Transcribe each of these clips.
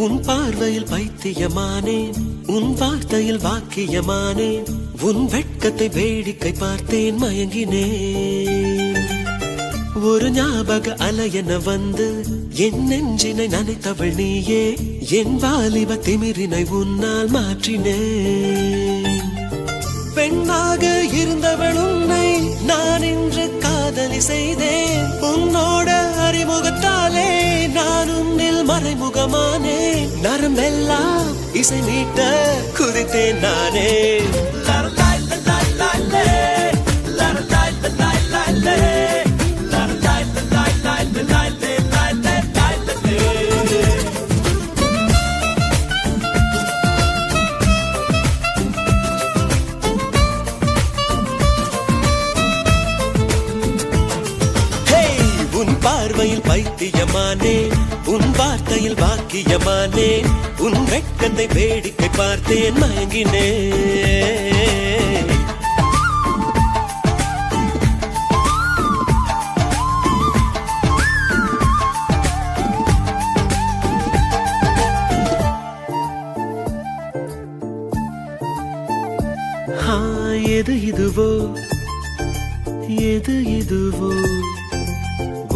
உன் பார்வையில் பைத்தியமானேன், உன் வார்த்தையில் வாக்கியமானேன், உன் வெட்கத்தை வேடிக்கை பார்த்தேன் மயங்கினேன். ஒரு ஞாபக அலையென வந்து என் நெஞ்சினை நனைத்தவள் நீயே, என் வாலிப திமிரினை உன்னால் மாற்றினேன். பெண்ணாக இருந்தவள் உன்னை நான் இன்று காதலி செய்தேன். உன்னோட அறிமுகத்தாலே நான் உன்னில் மறைமுகமானே. நரம்பெல்லாம் இசை மீட்ட குறித்தேன் நானே. பார்வையில் பைத்தியமானேன், உன் வார்த்தையில் வாக்கியமானேன், உன் வெட்கத்தை வேடிக்கை பார்த்தேன் மயங்கினேன். எது இதுவோ எது இதுவோ,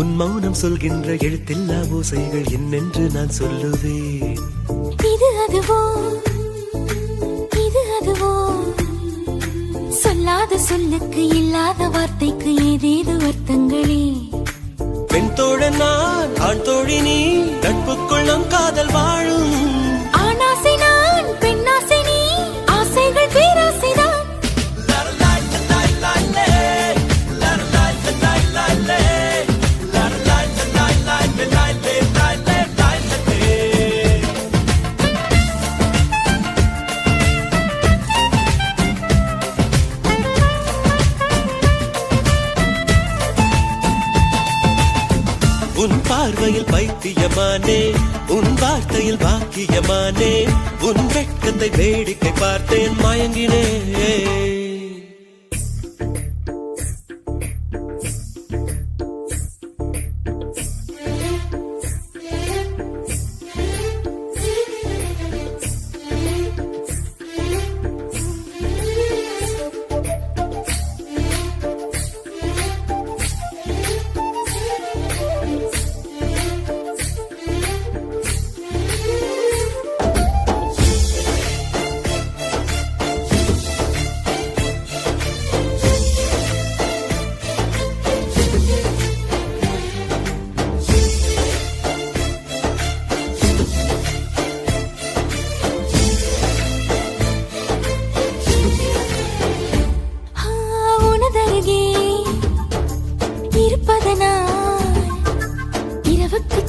உன் மௌனம் சொல்கின்ற எழுத்தில்லா ஓசைகள் என்னென்று நான் சொல்லுவேன். இது அதுவோ இது அதுவோ, சொல்லாத சொல்லுக்கு இல்லாத வார்த்தைக்கு ஏதேது அர்த்தங்களே. பெண் தோழன் நான், ஆண் தோழி நீ, நட்புக்குள் நம் காதல் வாழும். ஆணாசை நான், பெண்ணாசை நீ, ஆசைகள் பேராசைதான். உன் பார்வையில் பைத்தியமானேன், உன் வார்த்தையில் வாக்கியமானேன், உன் வெட்கத்தை வேடிக்கை பார்த்தேன் மயங்கினேன்.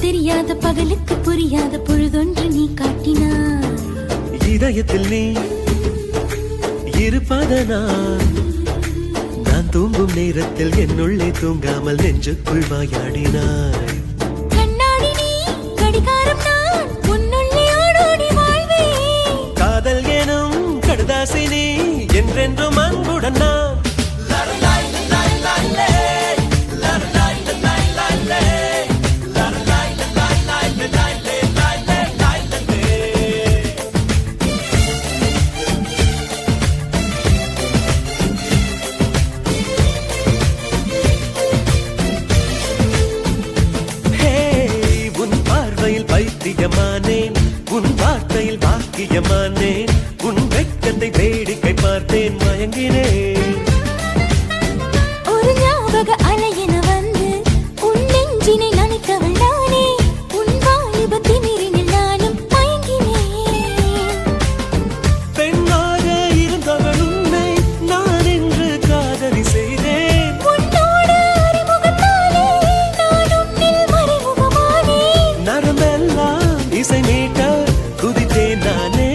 தெரியாத பகலுக்கு புரியாத பொழுதொன்று நீ காட்டினாய். இதயத்தில் நீ இருப்பதனால் நான் தூங்கும் நேரத்தில் என்னுள்ளே தூங்காமல் நெஞ்சுக்குள் வாயாடினாய். கண்ணாடி நீ, கடிகாரம் நான், உன்னுள்ளே ஓடோடி வாழ்வேன். காதல் எனும் கடுதாசி நீ, என்றென்றும் அன்புடன் நான். பைத்தியமானேன், உன் வார்த்தையில் வாக்கியமானேன், உன் வெட்கத்தை வேடிக்கை பார்த்தேன் மயங்கினேன். ஒரு ஞாபக அலையென வந்து உன் நெஞ்சினை நனைத்தவள் நானே, உன் வாலிப திமிரினில் நானும் மயங்கினேன். பெண்ணாக இருந்தவள் உன்னை நான் என்று காதலி செய்தேன். உன்னோட அறிமுகத்தாலே நான் உன்னில் மறைமுகமானேன். நரம்பெல்லாம் இசை மீட்ட குதித்தேன் நானே.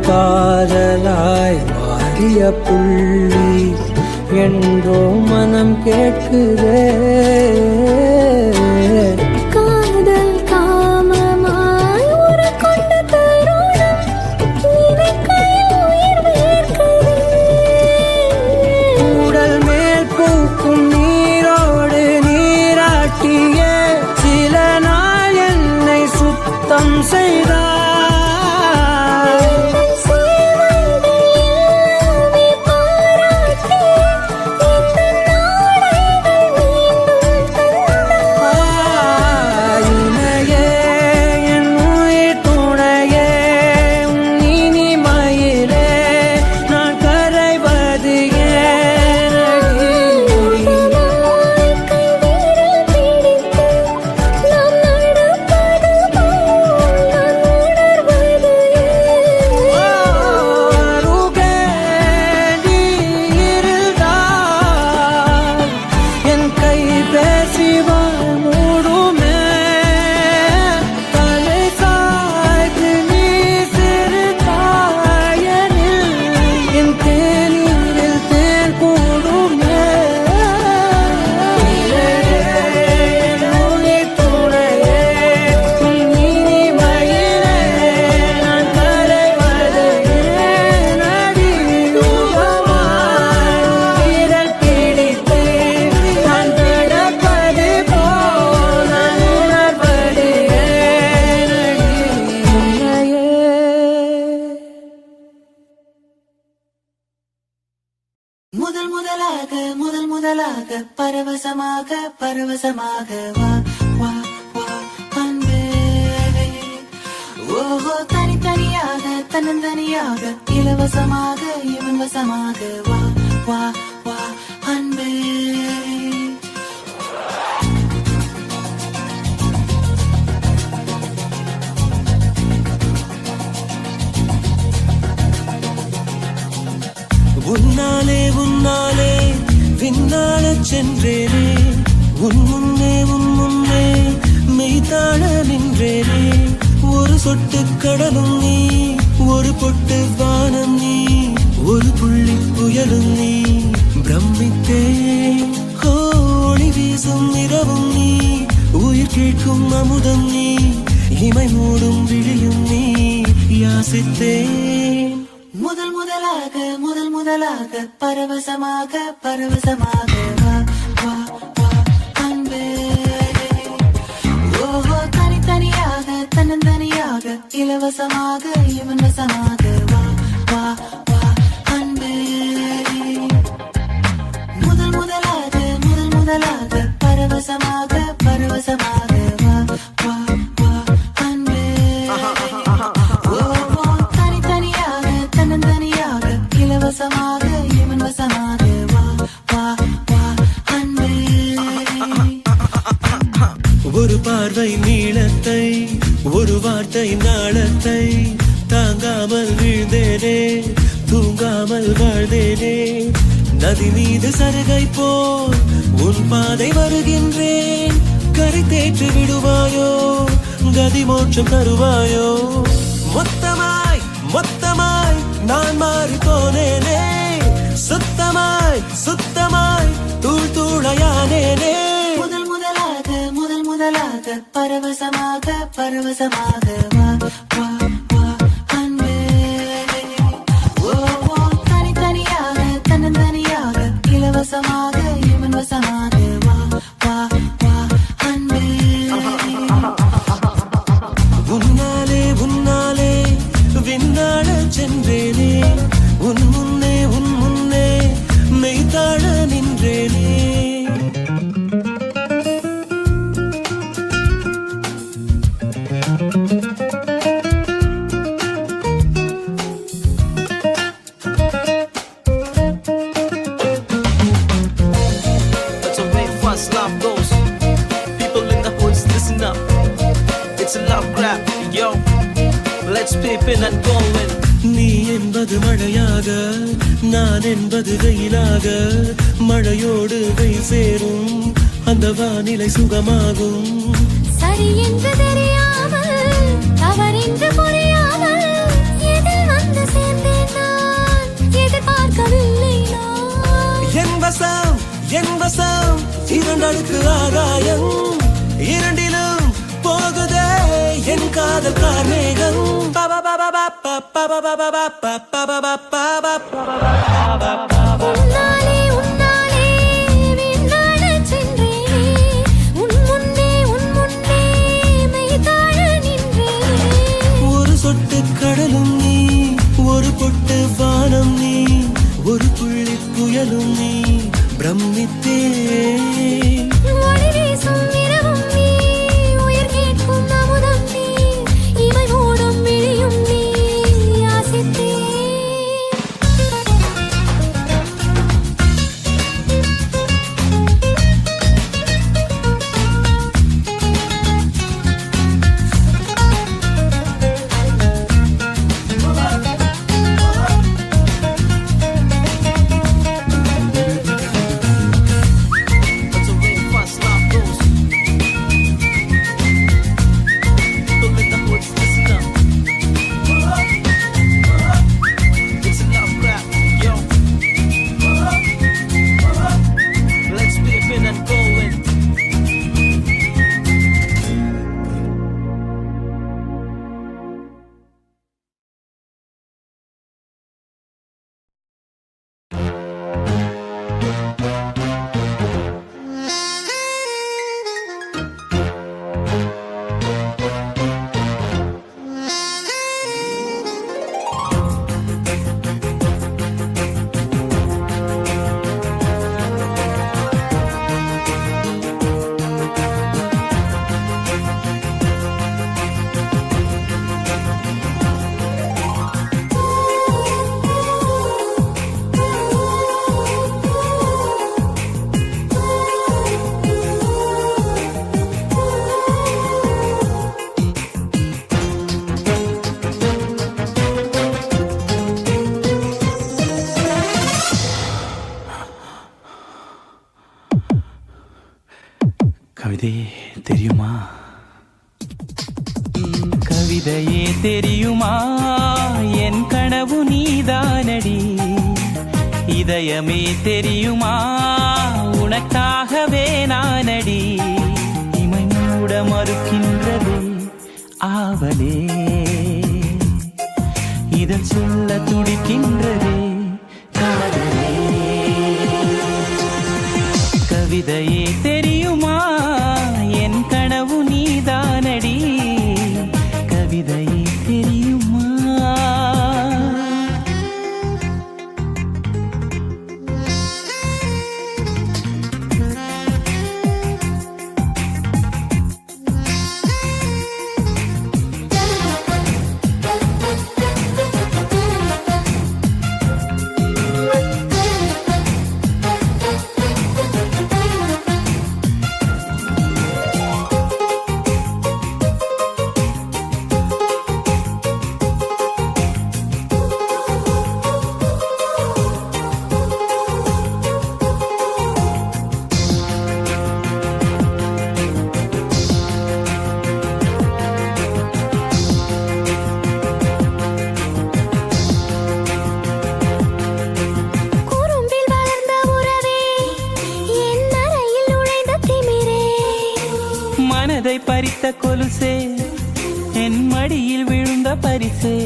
காதலாய் மாறிய புள்ளி என்றோ மனம் கேட்குதே. காதல் காமமாய் ஒரு கொண்ட தருணம் நினைக்கையில் உயிர் வேர்க்குதே. உடல் மேல் பூக்கும் நீரோடு நீராட்டிய சில நாள் என்னை சுத்தம் செய்தார். முதலாக பரவசமாக பரவசமாக வா வா வா அன்பே. ஓஹோ தனித்தனியாக தன்னந்தனியாக இலவசமாக இவன் வசமாக வா வா வா அன்பே. உன்னாலே உன்னாலே விண்ணாளச் சென்றேனே, உன் முன்னே மெய்தாழ நின்றேனே. ஒரு சொட்டு கடலும் நீ, ஒரு பொட்டு வானம் நீ, ஒரு புள்ளி புயலும் நீ. பிரமித்தேன் ஒளி வீசும் இரவும் நீ, உயிர் கேட்கும் அமுதம் நீ, இமை மூடும் விழியும் நீ. யாசித்தேன் முதலாக பரவசமாக பரவசமாக வா வா வா அன்பே. ஓஹோ தனித்தனியாக தன்னந்தனியாக இலவசமாக இவன் வசமாக வா வா வா அன்பே. முதலாக பரவசமாக பரவசமாக வா வா வா அன்பே. ஓஹோ தனித்தனியாக தன்னந்தனியாக இலவசமாக இவன் வசமாக வா வா வா அன்பே. ஒரு பார்வை நீளத்தை, ஒரு வார்த்தை நாளத்தை, தாங்காமல் வீழ்ந்தேனே, தூங்காமல் வாழ்ந்தேனே. நதி மீது சருகை போல் உன் பாதை வருகின்றேன். கரை தேற்று விடுவாயோ, கதி மோட்சம் தருவாயோ. மொத்தமாய் மொத்தமாய் நான் மாறி போனேனே, சுத்தமாய் சுத்தமாய் தூள் தூளையானேனே. முதலாக பரவசமாக பரவசமாக வா வா வா அன்பே. ஓஹோ தனித்தனியாக தன்னந்தனியாக இலவசமாக இவன் வசமாக வா வா வா அன்பே. உன்னாலே உன்னாலே விண்ணாளச் சென்றேனே, உன் முன்னே மெய்தாழ நின்றேனே. That's the way fast love goes. People in the hoods, listen up. It's a love grab, yo. Let's peep in and go in. நீ என்பது மழையாக, நான் என்பது வெயிலாக. மழையோடு வெயில் சேரும், அந்த வானிலை சுகமாகும். சரி என்று தெரியாமல் தவறென்று புரியாமல் எதில் வந்து என் வசம் இரண்டடுக்கு ஆகாயம் இரண்டிலும் போகுதே என் காதல் கார்மேகம் உன்னாலே உன்னாலே விண்ணாடச் சென்றேனே உன் முன்னே மெய்தாழ நின்றேனே ஒரு சொட்டு கடலும் நீ ஒரு பொட்டு வானம் நீ ஒரு புள்ளி புயலும் நீ பிரமித்தே ஒளி வீசும் இரவும் நீ உயிர் கேட்கும் அமுதம் நீ இமை மூடும் விழியும் நீ யாசித்தே That's the way fast love goes. People in the hoods, listen up. It's a love rap, yo. Let's flip in and go in. கவிதை தெரியுமா கவிதையே தெரியுமா என் கனவு நீதானடி இதயமே தெரியுமா உனக்காகவே நானடி இமை மூட மறுக்கின்றதே ஆவலே இதன் சொல்ல துடிக்கின்றதே காதலே கவிதையே தெரியுமா என் கனவு நீதானடி கவிதையே தெரியுமா குறும்பில் வளர்ந்த உறவே என் அறையில் நுழைந்த திமிரே மனதை பறித்த கொலுசே என் மடியில் விழுந்த பரிசே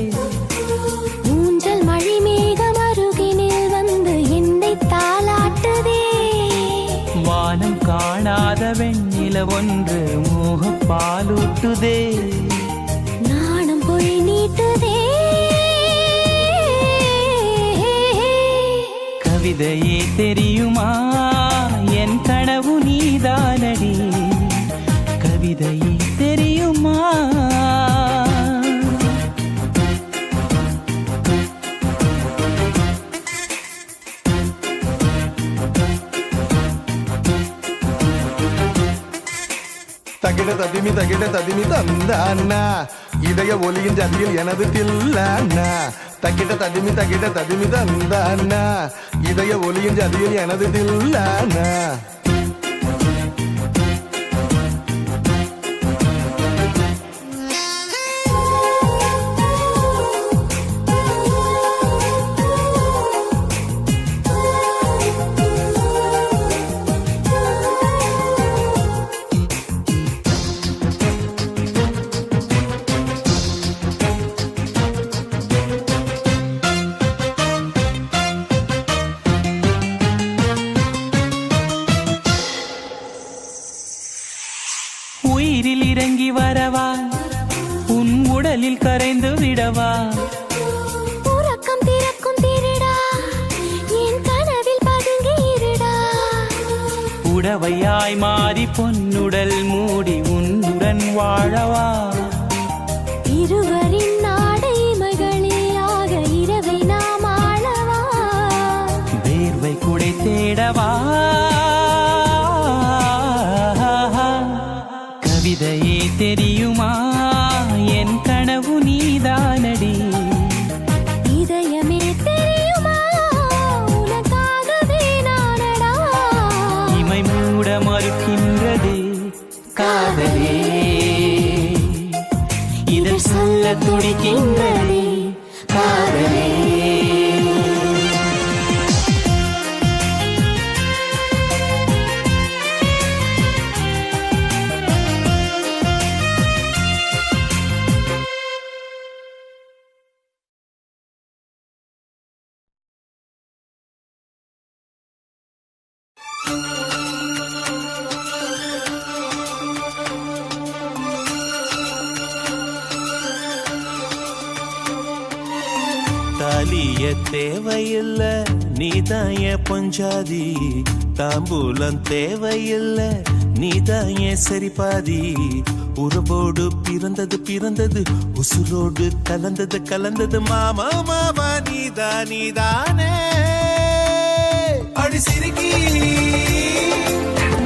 ஊஞ்சல் மழை மேகம் அருகினில் வந்து என்னை தாலாட்டுதே வானம் காணாத வெண்ணில ஒன்று மோகப் பாலூட்டுதே நாணம் பொய் நீட்டுதே கவிதையே தெரியுமா என் கனவு நீதானடி கவிதையே தெரியுமா தகிட ததிமி தந்த அண்ணா இதய ஒலியின் ஜதியில் எனது தில்ல அண்ணா தகிட ததிமி தந்த அண்ணா இதய ஒலியின் ஜதியில் எனது தில்ல அண்ணா கடலில் கரைந்து விடவா? உறக்கம் திறக்கும் திருடா, என் கனவில் பதுங்கி இருடா. உடவையாய் மாறி பொன்னுடல் மூடி உன்னுடன் வாழவா? இருவரின் நாடை மகளியாக இரவை நாம் ஆளவா? வேர்வை குடை தேடவா? கவிதையே தெரியுமா? என் கனவு நீதானடி. இதயமே தெரியுமா? உனக்காகவே நானடா. இமை மூட மறுக்கின்றதே காதலே, இதழ் சொல்ல துடிக்கின்றதே காதலே. தாலிய தேவையில்ல, நீதாய பொஞ்சாதி. தாம்பூலம் தேவையில்ல, நீதாய சரிபாதி. உறவோடு பிறந்தது பிறந்தது, உசுரோடு கலந்தது கலந்தது. மாமா மாமா நீதானே அடி சிரிக்கி.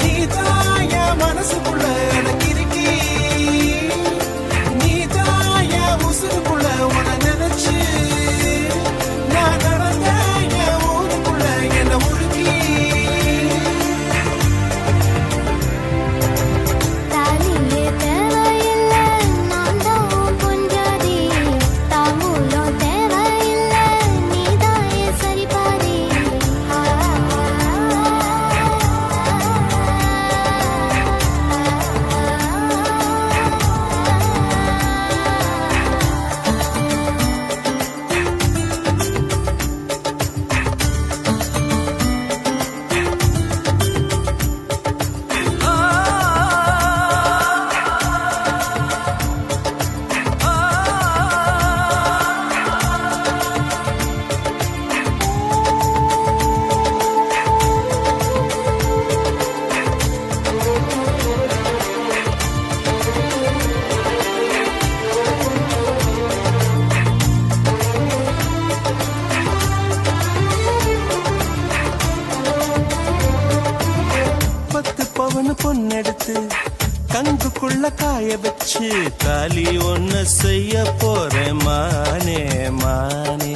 நீதாய மனசுக்குள்ள கிறுக்கி, நீதாய உசுருக்குள்ள உன நினைச்சு நான் நடந்த என் ஊருக்குள்ள என்ன முழுக்கி. தாலியே தேவையில்லை, நான் தான் பொஞ்சாதி. தாம்பூலம் தேவையில்லை, நீதான் என் சரிபாதி. பொண்ணெடுத்து கங்குக்குள்ள காய வச்சு தாலி ஒண்ணு செய்ய போறேன் மானே மானே.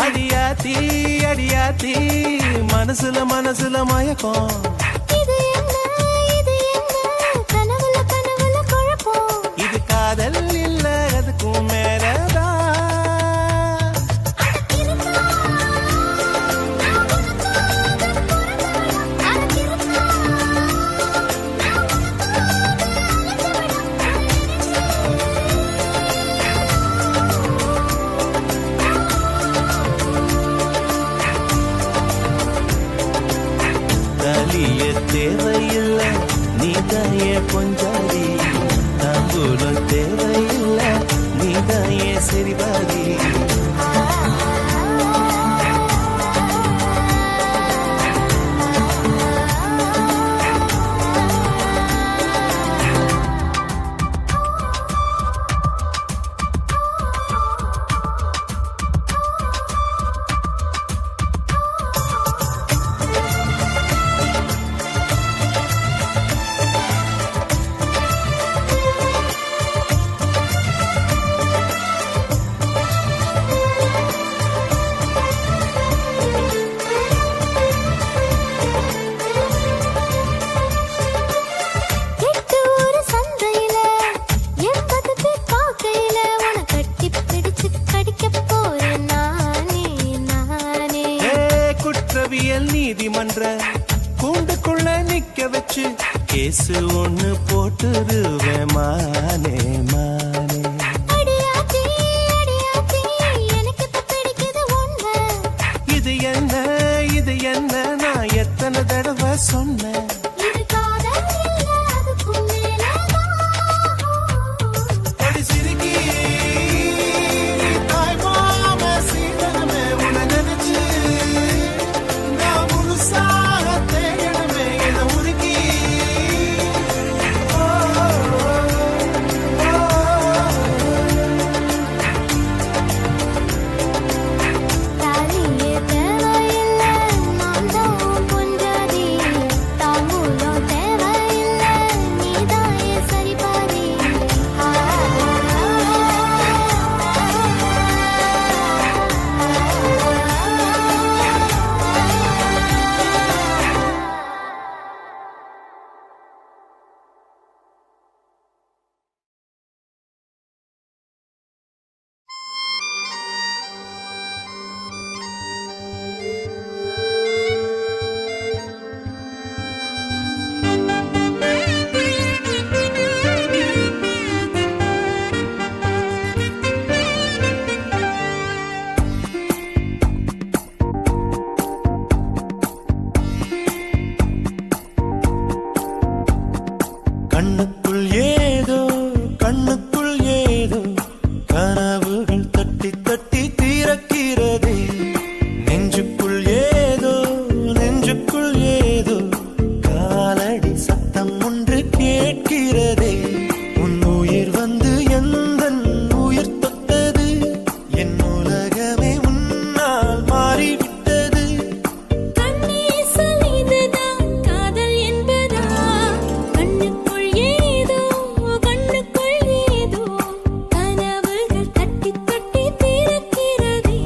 அடியாத்தி அடியாத்தி மனசுல மனசுல மயக்கம். இது காதல் இல்ல, அதுக்கும் மேலதான். தாலிய தேவையில்ல, நீதாய பொஞ்சாதி. தாம்பூலம் தேவையில்ல, நீதாய சரிபாதி. நீதிமன்ற கூண்டுக்குள்ள நிக்க வச்சு கேசு ஒண்ணு போட்டுருவேன் மானே மானே. இது என்ன இது என்ன சொன்னேன். இது காதல் இல்ல அதுக்கும் மேலதான். அடி சிரிக்கி தாய் மாம சீதனமே உன்னை நினைச்சு நான் முழுசாக தேடணுமே என உருக்கி. தாலியே தேவையில்ல நான் தான் பொஞ்சாதி, தாம்பூலம் தேவையில்ல நீதாயே சரிபாதி. கண்ணுக்குள் ஏதோ கண்ணுக்குள் ஏதோ கனவுகள் தட்டி தட்டி தீரக்கிறதே. நெஞ்சுக்குள் ஏதோ நெஞ்சுக்குள் ஏதோ காலடி சத்தம் ஒன்று கேட்கிறதே. உன் உயிர் வந்து எந்தன் உயிர் தொட்டது, என் உலகமே உன்னால் மாறிவிட்டது. கண்ணே சொல்லியதுதான் காதல் என்பதா, கண்ணுக்குள் ஏதோ கனவுகள் தட்டி தட்டி தீரக்கிறதே.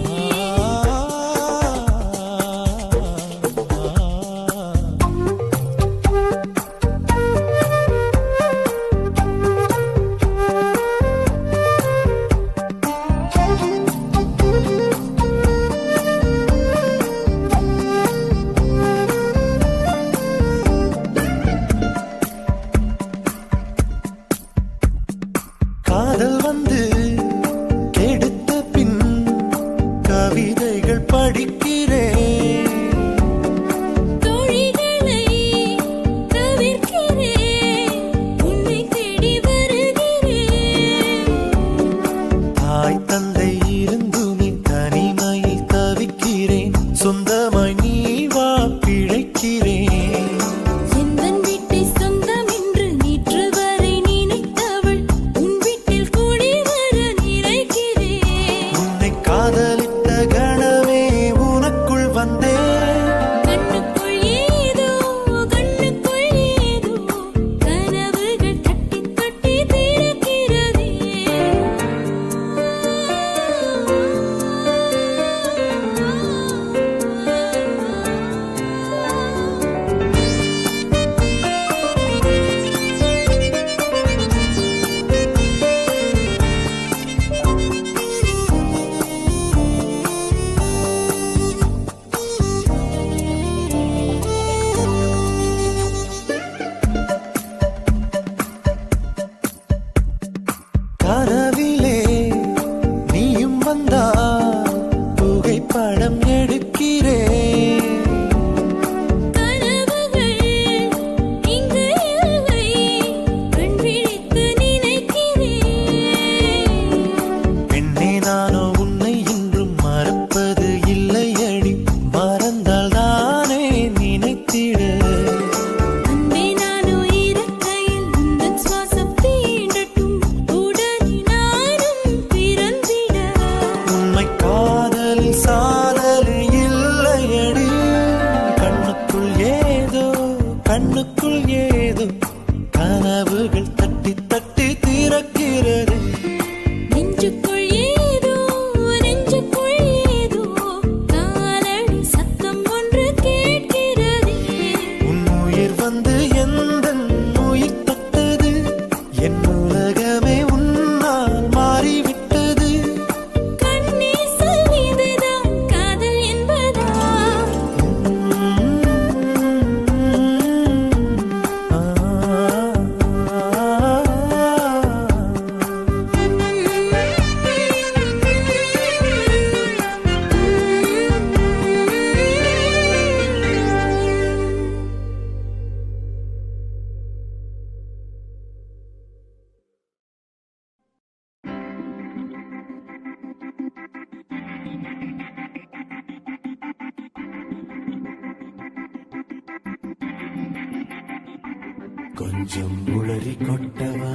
கொஞ்சம் உளறி கொட்டவா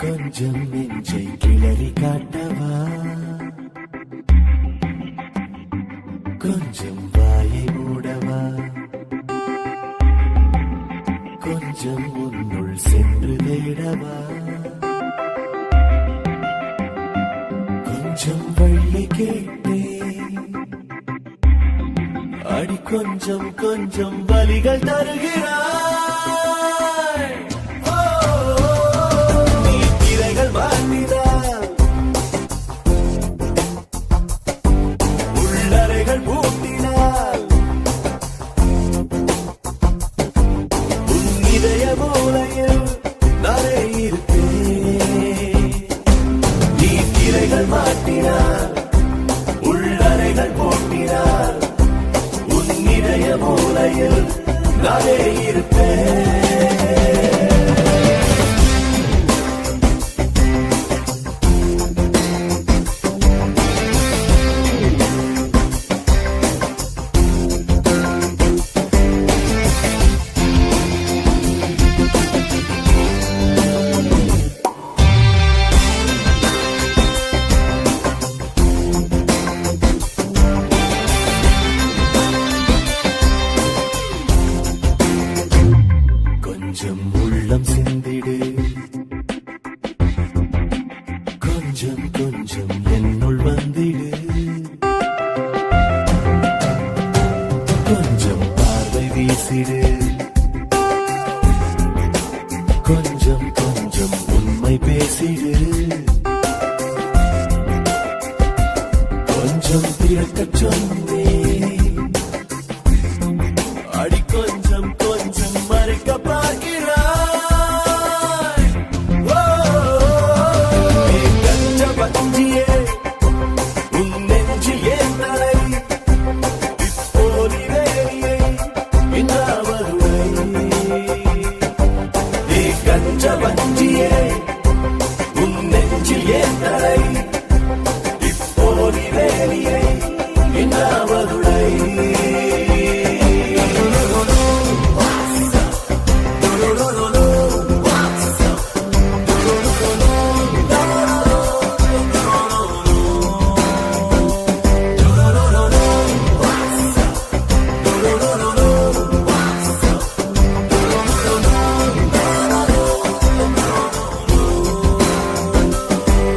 கொஞ்சம் நெஞ்சை கிளறி காட்டவா கொஞ்சம் வாயை மூடவா கொஞ்சம் உன்னுள் சென்று தேடவா கொஞ்சம் வழி கேட்டேன் அடி கொஞ்சம் கொஞ்சம் வலிகள் தருகிறாய் நீ திரைகள் மாற்றினார் உள்ளறைகள் பூட்டினார் உன் இதய மூலையில் நானே இருப்பேன் நீ திரைகள் மாற்றினார் உள்ளறைகள் பூட்டினார் இதய மூலையில் நானே இருப்பேன் கொஞ்சம் உள்ளம் சிந்திடு கொஞ்சம் கொஞ்சம் என்னுள் வந்திடு கொஞ்சம் பார்வை வீசிடு கொஞ்சம் கொஞ்சம் உண்மை பேசிடு கொஞ்சம் திறக்கச் சொன்னேன் அடி கொஞ்சம் கொஞ்சம் மறைக்க பார்க்கிறாய் கஞ்ச பஞ்சியே உன் நெஞ்சில் ஏன் தலை இப்போது வேலியை இன்னாவதுரை கஞ்ச பஞ்சியே உன் நெஞ்சில் ஏன் தலை இப்போது வேலியை இன்னாவதுரை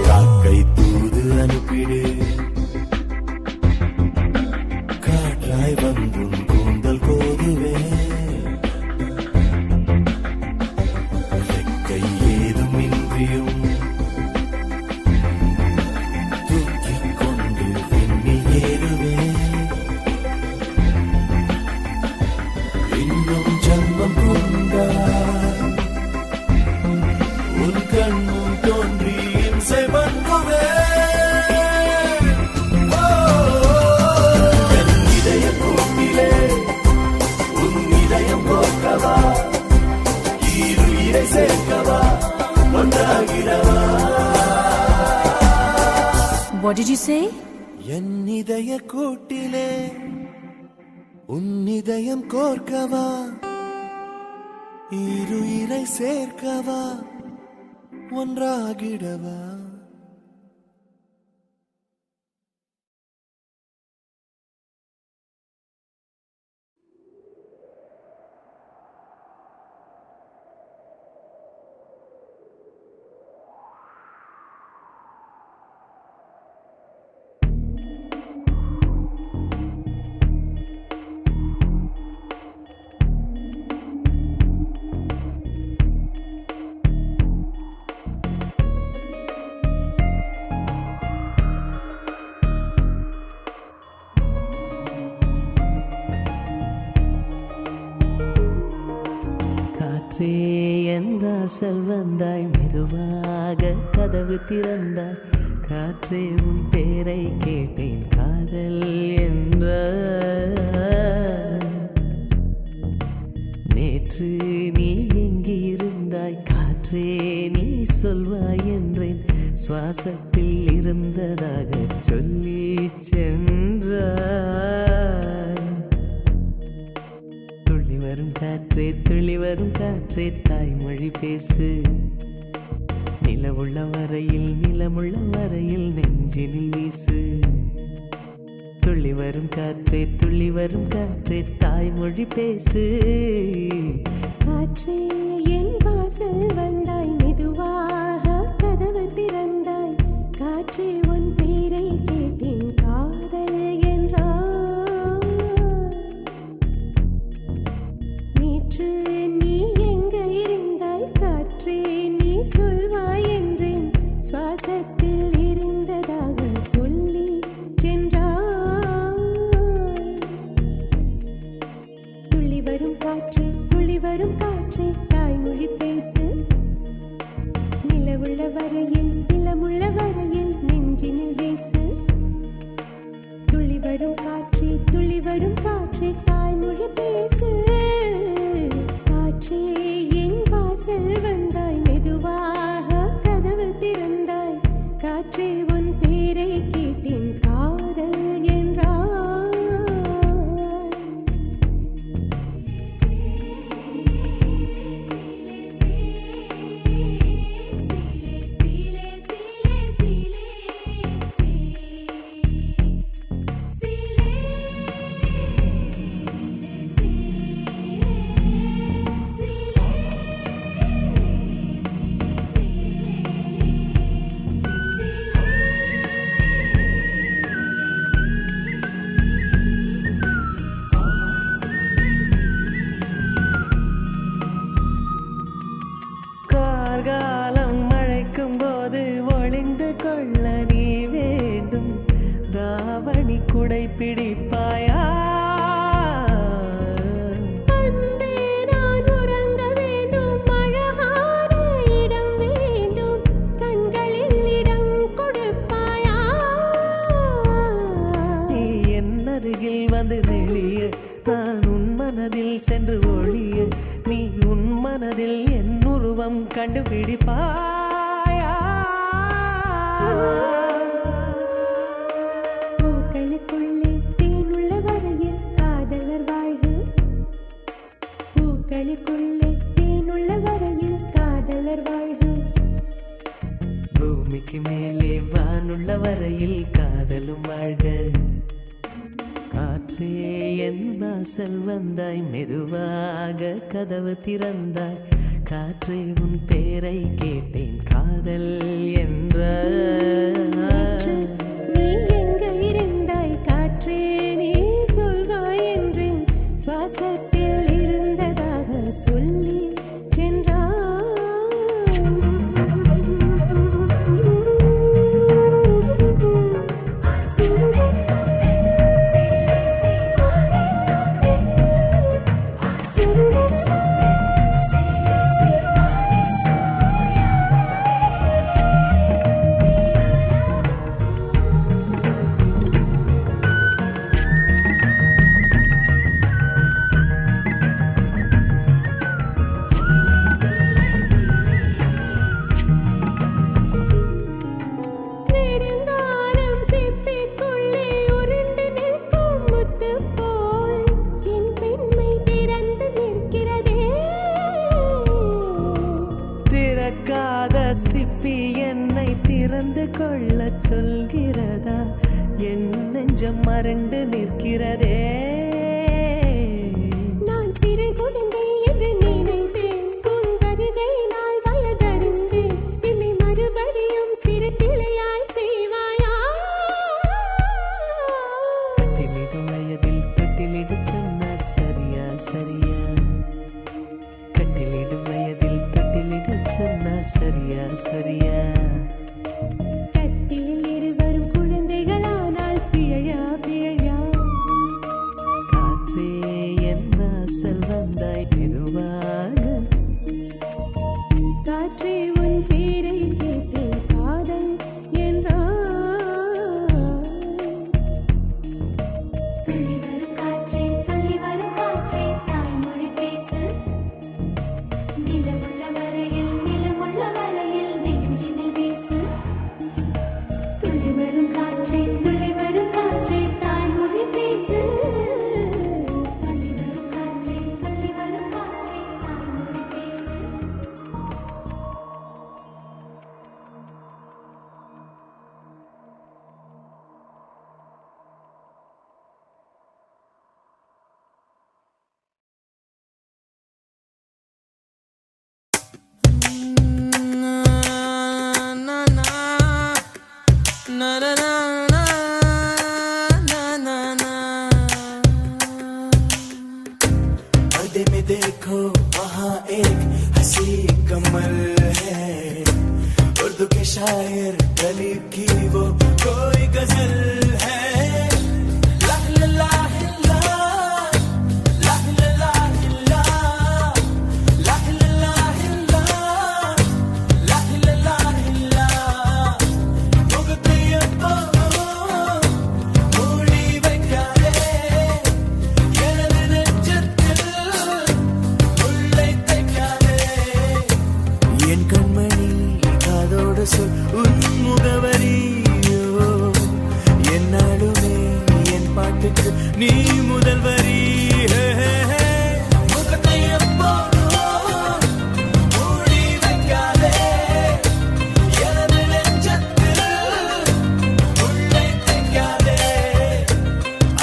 காக்கை தூது அனுப்பிடு காற்றாய் வந்தும் கூந்தல் கோதுவே ரெக்கை ஏதும் இன்றியும் தூக்கிக் கொண்டு விண்ணில் ஏறுவே இன்னும் ஜன்மம் கொண்டா உன் கண்ணும் தோன்றி இம்சை பண்ணுவே என் இதய கூட்டிலே உன் இதயம் போக்கவா ஈருயிரை சேர்க்கவா ஒன்றாகிறவா What did you say? என் இதய கூட்டிலே உன் இதயம் கோர்க்கவா ஈருயிரை சேர்க்கவா ஒன்றாகிடவா காற்றே எந்த செல்வந்தாய் மெதுவாக கதவு திறந்தாய் காற்றே உன் பேரை கேட்டேன் காதல் என்ற நேற்று நீ எங்கிருந்தாய் காற்றே நீ சொல்வாய் என்றேன் சுவாசத்தில் இருந்ததாக சொல்லி சென்றாய் துள்ளி வரும் காற்று காற்றே துளி வரும் காற்றே தாய்மொழி பேசு நிலவுள்ள வரையில் நிலமுள்ள வரையில் நெஞ்சினில் வீசு துளி வரும் காற்றே துளி வரும் காற்றே தாய்மொழி பேசு காற்றே என் வாசல் வந்தாய் மெதுவாக கதவு திறந்தாய் காற்றே உன் பேரை கேட்டேன் காதல் என்றாய் நேற்று நீ எங்க இருந்தாய் காற்றே நீ சொல்வாய் என்றேன் சுவாசத்தில் இருந்ததாக சொல்லி சென்றாய் துள்ளி வரும் காற்றே துள்ளி வரும் காற்றே தாய்மொழி பேசு நிலவுள்ள வரையில் நிலமுள்ள வரையில் நெஞ்சினில் வீசு துள்ளி வரும் காற்றே தாய்மொழி பேசு காற்றே என் வாசல் வந்தாய் மெதுவாக கதவு திறந்தாய் காற்றே உன் பேரை கேட்டேன் காதல் என்றாய் கார்காலம் மழைக்கும் போது ஒளிந்து கொள்ள நீ வேண்டும் தாவணி குடை பிடிப்பாயா அன்பே நான் உறங்க வேண்டும் அழகான இடம் வேண்டும் கண்களில் இடம் கொடுப்பாயா நீ என் அருகில் வந்து நெளிய நான் உன் மனதில் சென்று ஒழிய நீ உன் மனதில் என் உருவம் கண்டுபிடிப்பாயா பூக்களுக்குள்ளே தேனுள்ள வரையில் காதலர் வாழ்வு பூக்களுக்குள்ளே தேனுள்ள வரையில் காதலர் வாழ்வு பூமிக்கு மேலே வானுள்ள வரையில் காதலும் வாழ்க காற்றே என் வாசல் வந்தாய் மெதுவாக கதவு திறந்தாய் காற்றே உன் பேரை கேட்டேன் காதல் என்ற நீ எங்க இருந்தாய் காற்றே நீ சொல்வாய் என்றேன் சுவாசத்தில் இருந்ததாக சொல்லி நெடுங்காலம் சிப்பிக்குள்ளே உருண்டு நிற்கும் முத்து போல் என் பெண்மை திறந்து நிற்கிறதே திறக்காத சிப்பி என்னை திறந்து கொள்ள சொல்கிறதா என் நெஞ்சம் மறண்டு நிற்கிறதே நான் சிறு குழந்தை என்று நினைத்தேன் உன் வருகை நாள் வயதறிந்தேன் என்னை மறுபடியும் சிறு கிளையாய் செய்வாயா கட்டிலிடும் வயதில் கட்டிலிடு சொன்னார் சரியா சரியா கட்டிலிடும் வயதில் கட்டிலிடு சொன்னார் சரியா சரியா கட்டிலில் இருவரும் குழந்தைகளானால் பிழையா பிழையா एक हंसी कमल है, उर्दू के शायर गलीब की वो कोई गजल है। ला ला ला ला, ला ला ला ला, ला ला ला ला, ला ला ला ला, முகத்தையப்போ மூடி வைக்காதே, எனது நெஞ்சத்தில் உள்ளே தைக்காதே. என் கண்மணி காதோடு சொல் உன் முகவரியோ, என்னாலுமே என் பாட்டுக்கு நீ முதல் வரி. முகத்தை எப்போதும் மூடி வைக்காதே, எனது நெஞ்சத்தில் உள்ளே தைக்காதே.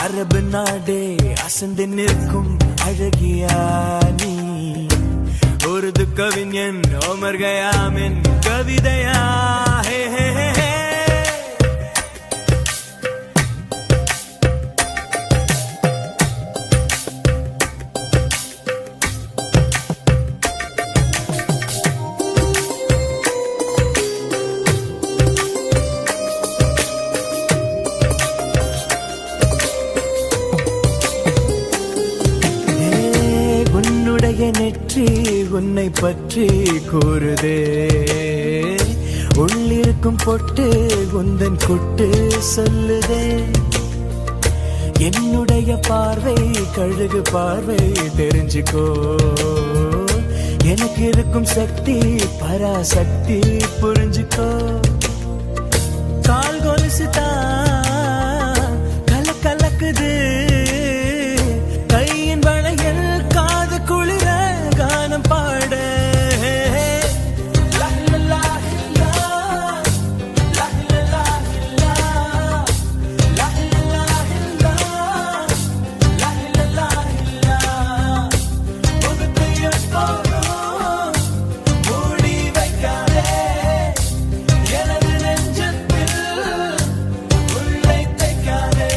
அரபு நாடே அசந்து நிற்கும் அழகியா நீ, உருது கவிஞன் ஓமர் கயாமின் கவிதையா. ஹே ஹே ஹே ஹே. உன்னுடைய நெற்றி உன்னை பற்றி கூறுதே, உள்ளிருக்கும் பொட்டு உந்தன் குட்டு சொல்லுதே. என்னுடைய பார்வை கழுகு பார்வை தெரிஞ்சுக்கோ, எனக்கு இருக்கும் சக்தி பராசக்தி புரிஞ்சுக்கோ. கால் கொலுசு தான் கல கலக்குது, கையின் வளையல் காது குளிர கானம் பாட. லா லா லா லா, லா லா லா லா, லா லா லா லா, லா லா லா லா, முகத்தை எப்போதும் மூடி வைக்காதே, எனது நெஞ்சத்தில் உள்ளே தைக்காதே.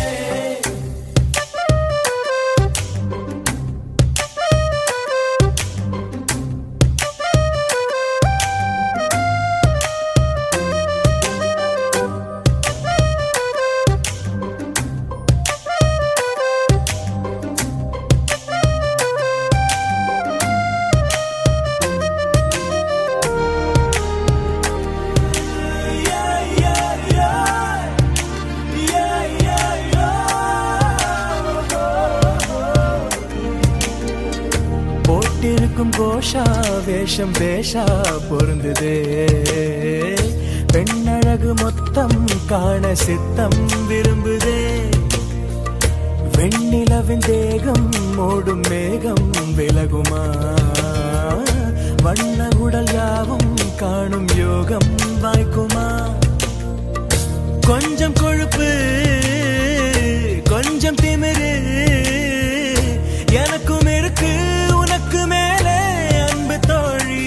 போட்டிருக்கும் கோஷா வேஷம் பேஷா பொருந்துதே, பெண்ணழகு மொத்தம் காண சித்தம் விரும்புதே. வெண்ணிலவின் தேகம் மூடும் மேகம் விலகுமா, வண்ண உடல் யாவும் காணும் யோகம் வாய்க்குமா. கொஞ்சம் கொழுப்பு கொஞ்சம் திமிரு எனக்கும் இருக்கு, உனக்கு மேலே அன்பு தோழி.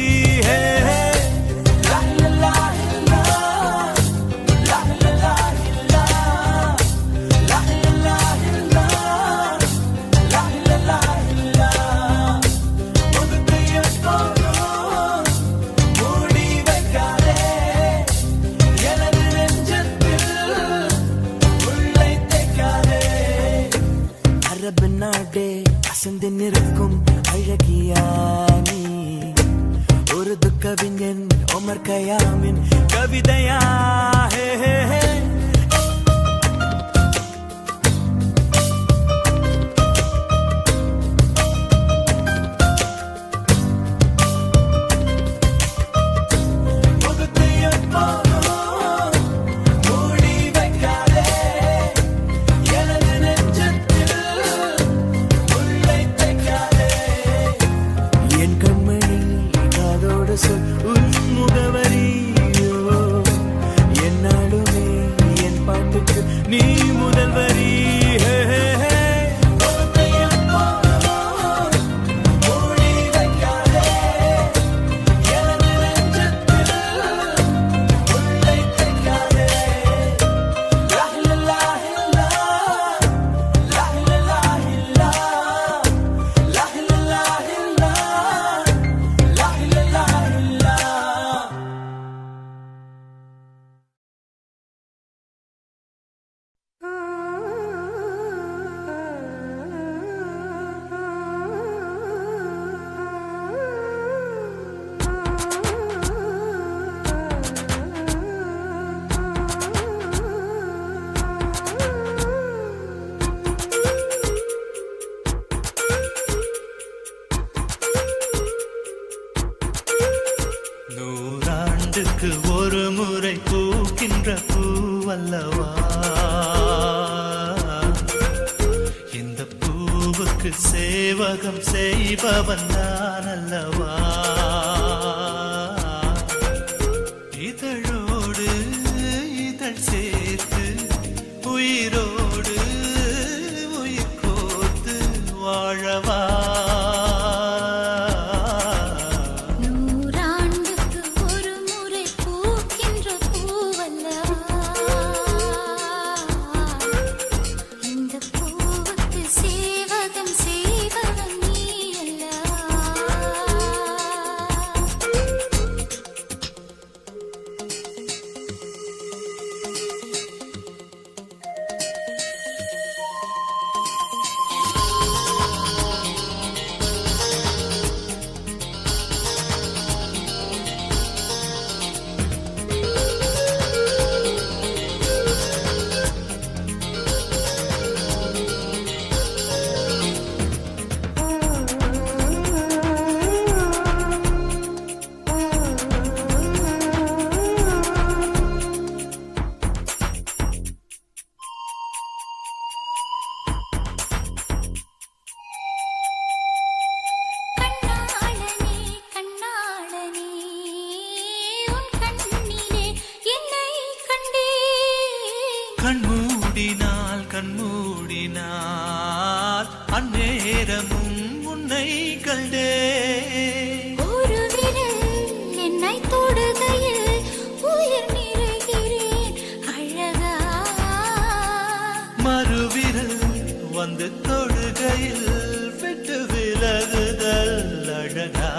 ஹே ஹே. லா லா லா லா, லா லா லா லா, லா லா லா லா, லா லா லா லா, முகத்தை எப்போதும் மூடி வைக்காதே, எனது நெஞ்சத்தில் உள்ளே தைக்காதே. அரபு நாடே அசந்து நிற்கும் அழகியா நீ, உருது கவிஞன் ஓமர் கயாமின் கவிதையா. ஹே ஹே ஹே. முகத்தை எப்போதும் மூடி வைக்காதே, எனது நெஞ்சத்தில் உள்ளே தைக்காதே. என் கண்மணி காதோடு சொல் உன் முகவரியோ, என்னாலுமே என் பாட்டுக்கு நீ முதல் வரி. ஹே ஹே ஹே. முகத்தை எப்போதும் மூடி வைக்காதே, எனது நெஞ்சத்தில் உள்ளே தைக்காதே. லா லா லா லா, லா லா லா லா, லா லா லா லா, ஆண்டுக்கு ஒரு முறை பூக்கின்ற பூவல்லவா இந்த பூவுக்கு சேவகம் செய்பவன் நான் அல்லவா இதழோடு இதழ் சேர்த்து உயிரோடு உயிர் கோர்த்து வாழவா கண்மூடினால் அந்நேரமும் உன்னை கண்டே ஒரு விரல் என்னை தொடுகையில் உயிர் நிறைகிறேன் அழகா மறுவிரல் வந்து தொடுகையில் விட்டு விலகுதல் அழகா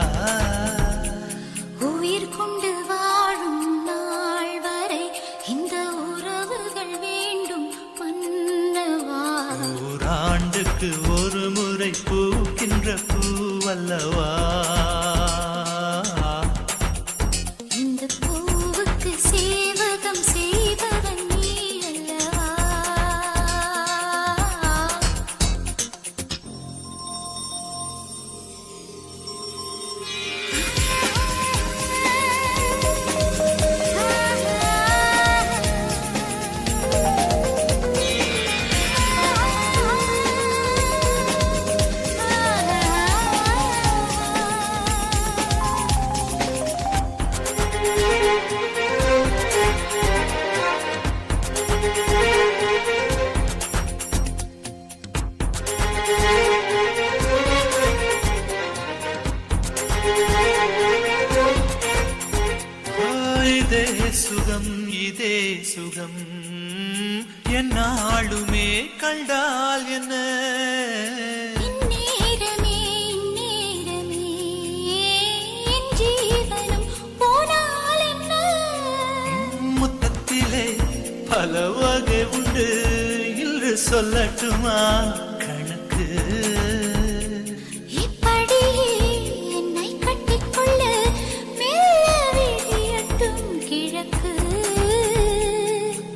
உயிர் கொண்டு வாழும் நாள் வரை இந்த உறவுகள் வேண்டும் மன்னவா ஆண்டுக்கு ஒரு முறை பூக்கின்ற பூவல்லவா இந்த பூவுக்கு சேவகம் செய்பவன் நீ அல்லவா இதே சுகம் இதே சுகம் என்னாலுமே கண்டால் என்ன இந்நேரமே இந்நேரமே என் ஜீவனம் போனால் என்ன முத்தத்திலே பல வகை உண்டு இன்று சொல்லட்டுமா கணக்கு இப்படியே என்னை கட்டிக்கொள்ள மெல்ல விழியட்டும் கிழக்கு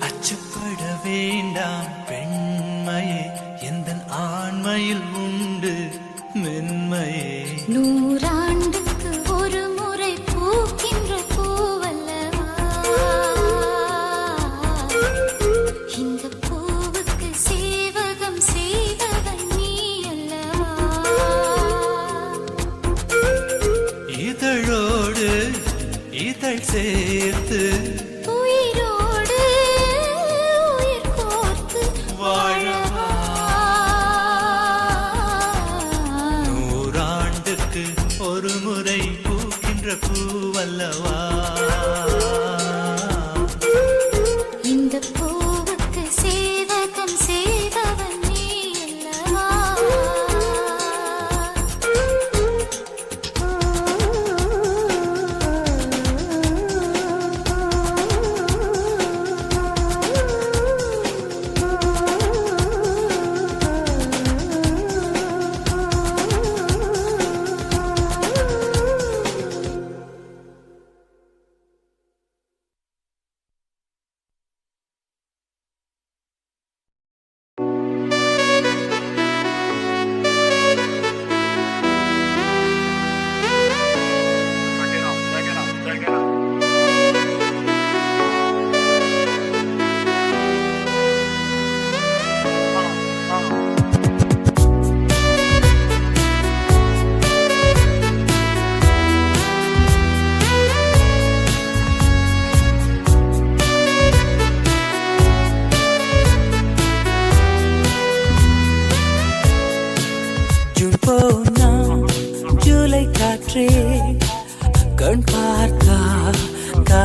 அச்சப்பட வேண்டாம் பெண்மையே எந்தன் ஆண்மையில் உண்டு மென்மையே நூறாண்டுக்கு ஒரு முறை பூக்கின்ற பூவல்லவா இந்த பூவுக்கு சேவகம் செய்தவன் நீ அல்லவா இதழோடு இதழ் சேர்த்து உயிரோடு உயிர் கோர்த்து வாழவா நூறாண்டுக்கு ஒரு முறை பூக்கின்ற பூவல்லவா இந்த பூவுக்கு சேவகம் செய்தவன் நீ அல்லவா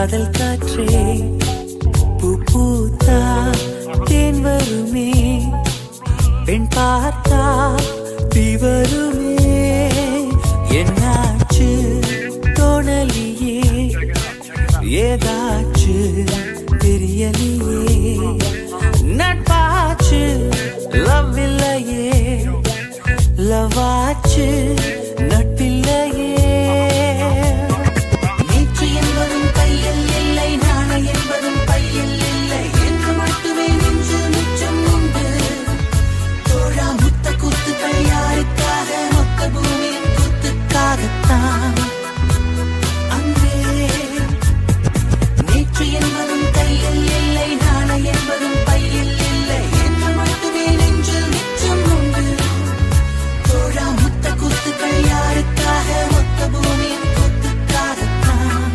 காதல் காற்றே பூ பூத்தா தேன் வருமே பெண் பார்த்தா தீ வருமே என்னாச்சு தோணலியே ஏதாச்சு தெரியலையே நட்பாச்சு லவ் இல்லையே லவாச்சு நட்பில்லையே நேற்று என்பதும் கையில் இல்லை நாளை என்பதும் பையில் இல்லை என்று மட்டுமே நெஞ்சு மிச்சம் உண்டு தோழா முத்த குத்துக்கள் யாருக்காக மொத்த பூமியின் குத்துக்காகத்தான் அன்றே நேற்று என்பதும் கையில் இல்லை நாளை என்பதும் பையில் இல்லை என்று மட்டுமே நெஞ்சில் மிச்சம் உண்டு தோழா முத்த குத்துக்கள் யாருக்காக மொத்த பூமியின் குத்துக்காகத்தான்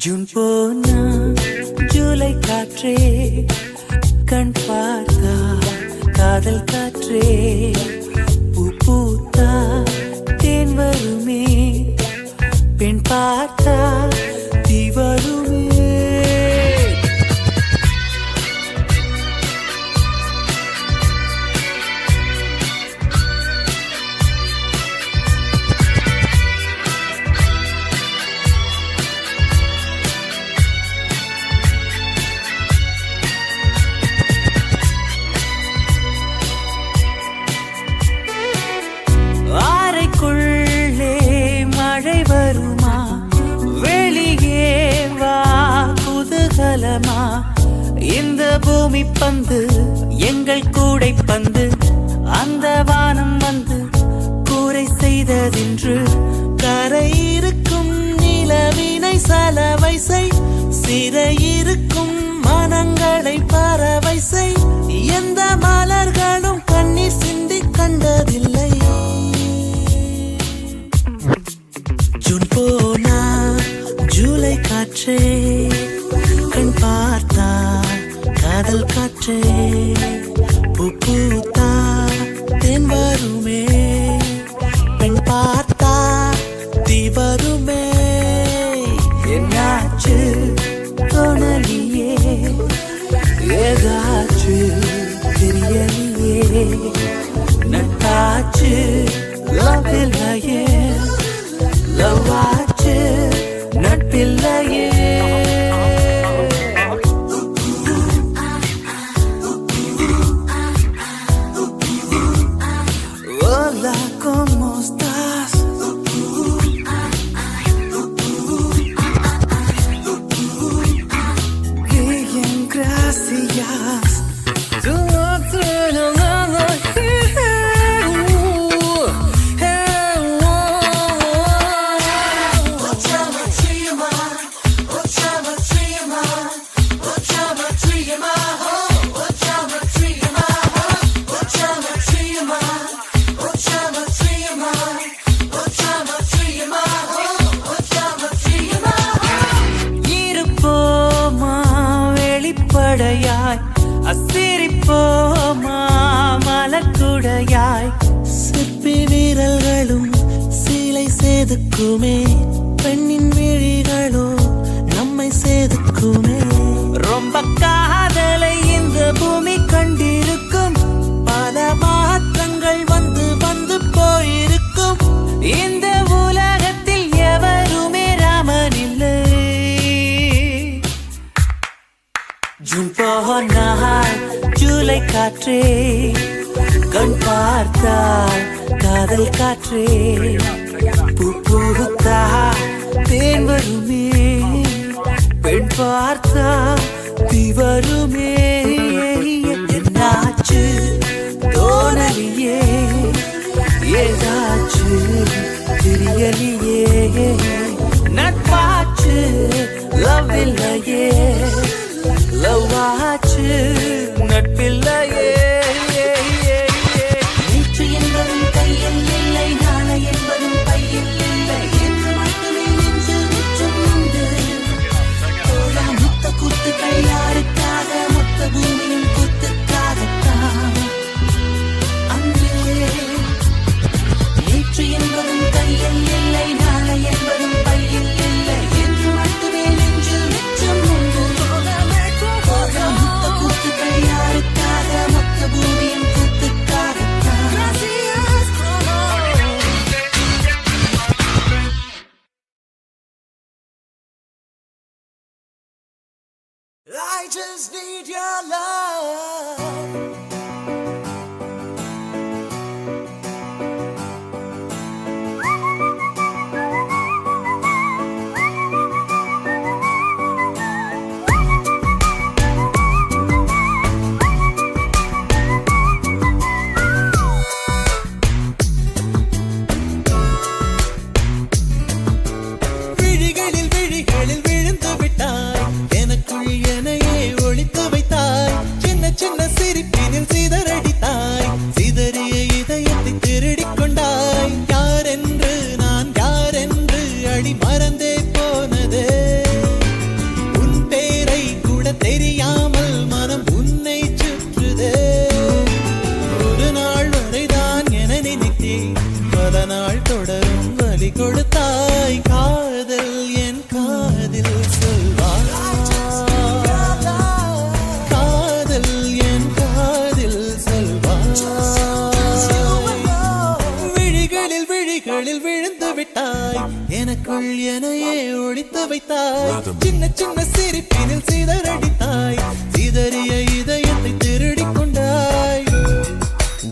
ஜூன் போனா ஜூலை காற்றே கண் பார்த்தா காதல் காற்றே பூ பூத்தா தேன் வருமே பெண் பார்த்தா தீ வருமே அறைக்குள்ளே மழை வருமா வெளியே வா குதூகலமா இந்த பூமி பந்து எங்கள் கூடை பந்து அந்த வானம் வந்து கூரை செய்ததென்று கரை இருக்கும் நிலவினை சலவை செய் சிறையிருக்கும் மனங்களை பறவை செய் எந்த மலர்களும் கண்ணீர் சிந்தி கண்டதில்லை ஜூன் போனா ஜூலை காற்றே கண் பார்த்தா காதல் காற்றே பூ பூத்தா தேன் வருமே பெண் பார்த்தா தீ வருமே என்னாச்சு தோணலியே ஏதாச்சு தெரியலையே நட்டாச்சு லவ் இல்லையே லவாச்சு நட்பில்லையே Hola, ¿cómo estás? Bien, gracias. இருப்போமா வெளிப்படையாய் அசிரிப்போமா மலக்குடையாய் சிற்பி வீரர்களும் சீலை செதுக்குமே பெண்ணின் விழிகளோ நம்மை செதுக்குமே ரொம்ப காதலை இந்த பூமி கண்டிருக்கும் பல மாற்றங்கள் வந்து வந்து போயிருக்கும் இந்த உலகத்தில் எவருமே ராமன் இல்லை ஜூன் போனால் ஜூலை காற்றே கண் பார்த்தால் காதல் காற்றே பூ பூத்தா தேன் வருமே பெண் பார்த்தா தீ வருமே என்னாச்சு தோணலியே ஏதாச்சு தெரியலையே நட்பாச்சு லவ் இல்லையே லவாச்சு நட்பில்லையே நேற்று என்பதும் கையில் இல்லை நாளை என்பதும் பையில் இல்லை என்று மட்டுமே நெஞ்சில் மிச்சம் உண்டு தோழா முத்த குத்துக்கள் யாருக்காக மொத்த பூமியின் குத்துக்காகத்தான் அன்றே just need your love. விழிகளில் விழுந்து விட்டாய் எனக்குள் எனையே ஒளித்து வைத்தாய் சின்ன சின்ன சிரிப்பினில் சிதறடித்தாய் சிதறிய இதயத்தை திருடிக் கொண்டாய் யாரென்று நான் யாரென்று அடி மறந்தே போனதே உன் பேரை கூட தெரியாமல் மனம் உன்னை சுற்றுதே ஒரு நாள் வரைதான் என நினைத்தேன் பல நாள் தொடரும் வலி கொடுத்தாய் காதல் என் காதில் சொல்வாய் காதல் என் காதில் சொல்வாய் விழிகளில் விழுந்து விட்டாய் எனக்குள் எனையே ஒளித்து வைத்தாய் சின்ன சின்ன சிரிப்பினில் சிதறடித்தாய் சிதறிய இதயத்தை திருடிக் கொண்டாய்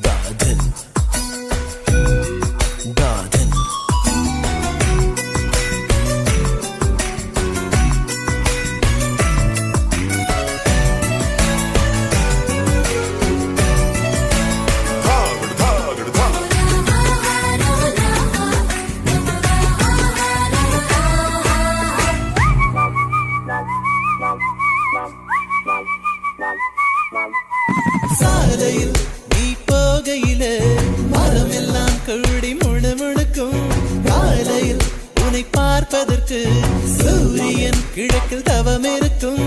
காதல் காதல் சாலையில் நீ போகையிலே மரம் எல்லாம் கூடி முணுமுணுக்கும் காலையில் உன்னை பார்ப்பதற்கு சூரியன் கிழக்கில் தவம் இருக்கும்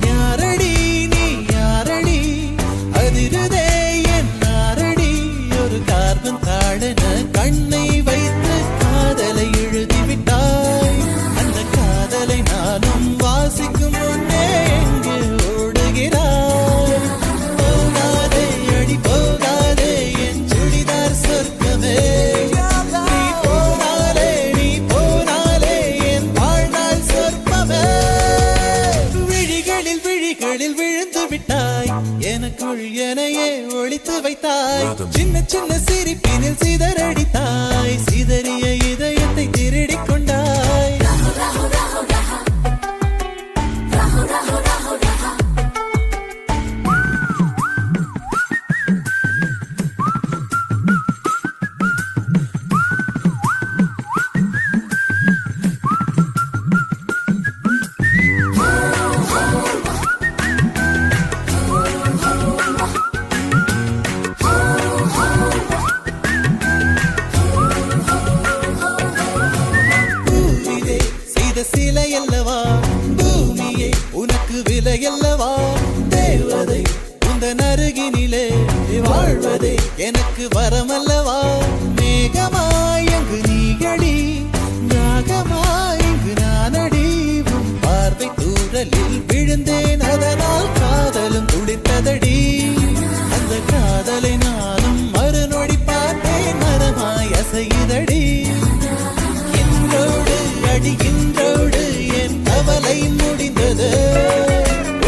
யாரடி நீ யாரடி அதிருதே என் நாரடி ஒரு கார்பன் தாழன கண்ணை வைத்து காதலை எழுதிவிட்டாய் அந்த காதலை நானும் வாசிக்கும் முன்னே எங்கு ஓடுகிறாய் போகாதே அடி போகாதே என் சுடிதார் சொர்க்கமே நீ போனாலே என் வாழ்நாள் சொர்க்கமே விழிகளில் விழுந்து விட்டாய் எனக்குள் எனையே ஒளித்து வைத்தாய் சின்ன சின்ன சிரிப்பினில் சிதறடித்தாய் சிதறிய இதயத்தை திருடிக் கொண்டாய் சிலை அல்லவா பூமியே உனக்கு விலை அல்லவா தேவதை உந்தன் அருகினிலே வாழ்வதே எனக்கு வரமல்லவா மேகமாய் அங்கு நீயடி நாகமாய் இங்கு நானடி உன் பார்வை தூரலில் விழுந்தேன் அதனால் காதலும் துடித்ததடி அந்த காதலை நானும் மறுநொடி பார்த்தேன் மரமாய் அசையுதடி அடிகின்றோடு என் கவலை முடிந்தது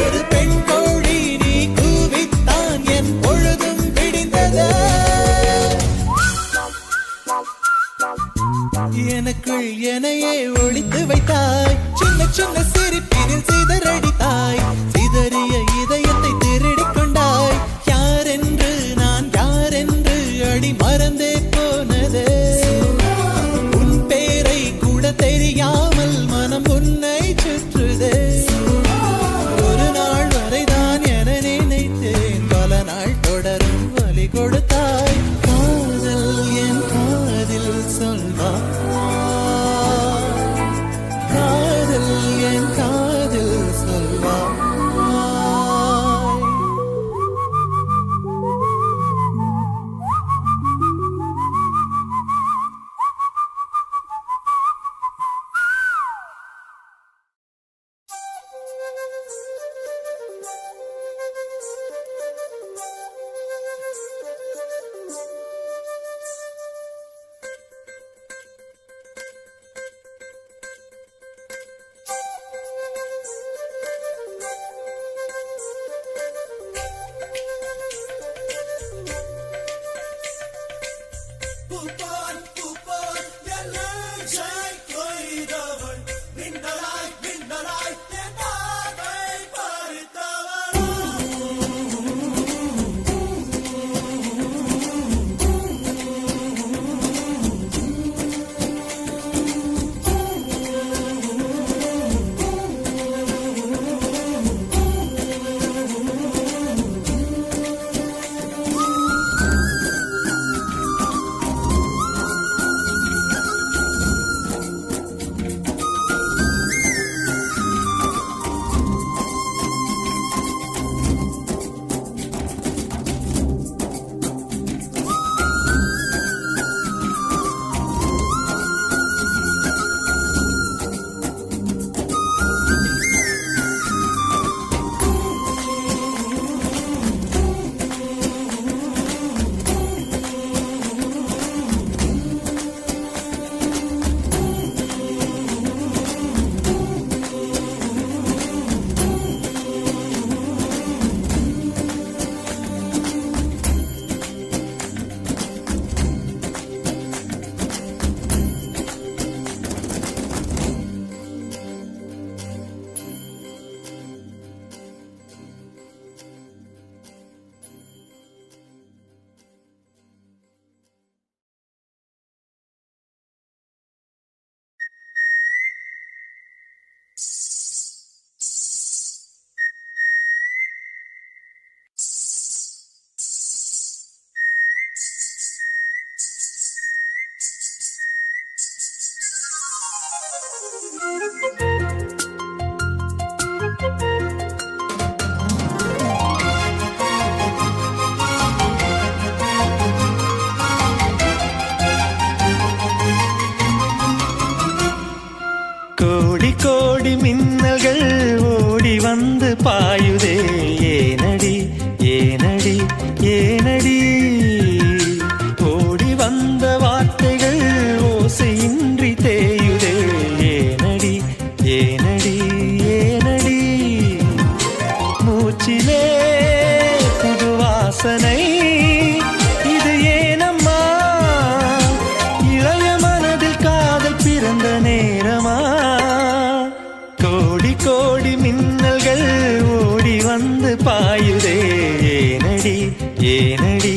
ஒரு பெண் கோழி நீ கூவித்தான் என் பொழுதும் பிடிந்தது எனக்குள் எனையே ஒளித்து வைத்தாய் சின்ன சின்ன சிரிப்பினில் சிதறடித்தாய் சிதறிய இதயத்தை திருடிக் கொண்டாய் யாரென்று நான் யாரென்று அடி மறந்தே போனதே உன் பேரை கூட தெரியாமல் மனம் உன்னை சுற்றுதே ஒரு நாள் வரைதான் என நினைத்தேன் பல நாள் தொடரும் வலி கொடுத்தாய் காதல் என் காதில் சொல்வாய் காதல் என் காதில் சொல்வாய் கோடி கோடி மின்னல்கள் ஓடி வந்து பாயுதே ஏனடி ஏனடி ஏனடி ஓடி வந்த வார்த்தைகள் ஓசையின்றி தேயுதே ஏனடி ஏனடி ஏனடி மூச்சிலே புது வாசனை இது ஏனம்மா இளைய மனதில் காதல் பிறந்த நேரமா கோடி கோடி மின்னல்கள் ஓடி வந்து பாயுதே ஏனடி ஏனடி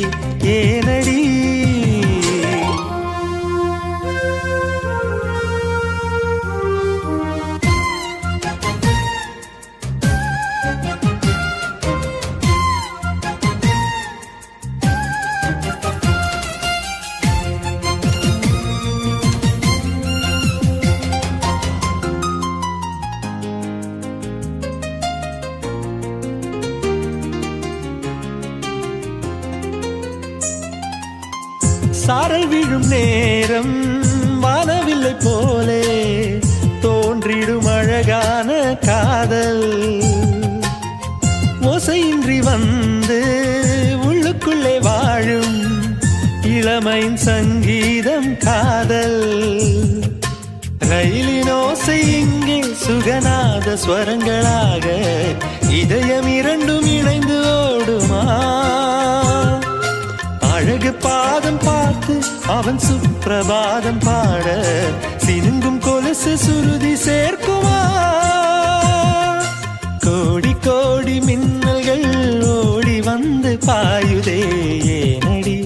ஏனடி சாரல் விழும் நேரம் வானவில்லை போலே தோன்றிடும் அழகான காதல் ஓசையின்றி வந்து உள்ளுக்குள்ளே வாழும் இளமையின் சங்கீதம் காதல் ரயிலின் ஓசை இங்கே சுகநாத ஸ்வரங்களாக இதயம் இரண்டும் இணைந்து ஓடுமா அழகு பாதம் பார்த்து அவன் சுப்பிரபாதம் பாட சினுங்கும் கொலுசு சுருதி சேர்க்குமா கோடி கோடி மின்னல்கள் ஓடி வந்து பாயுதே ஏனடி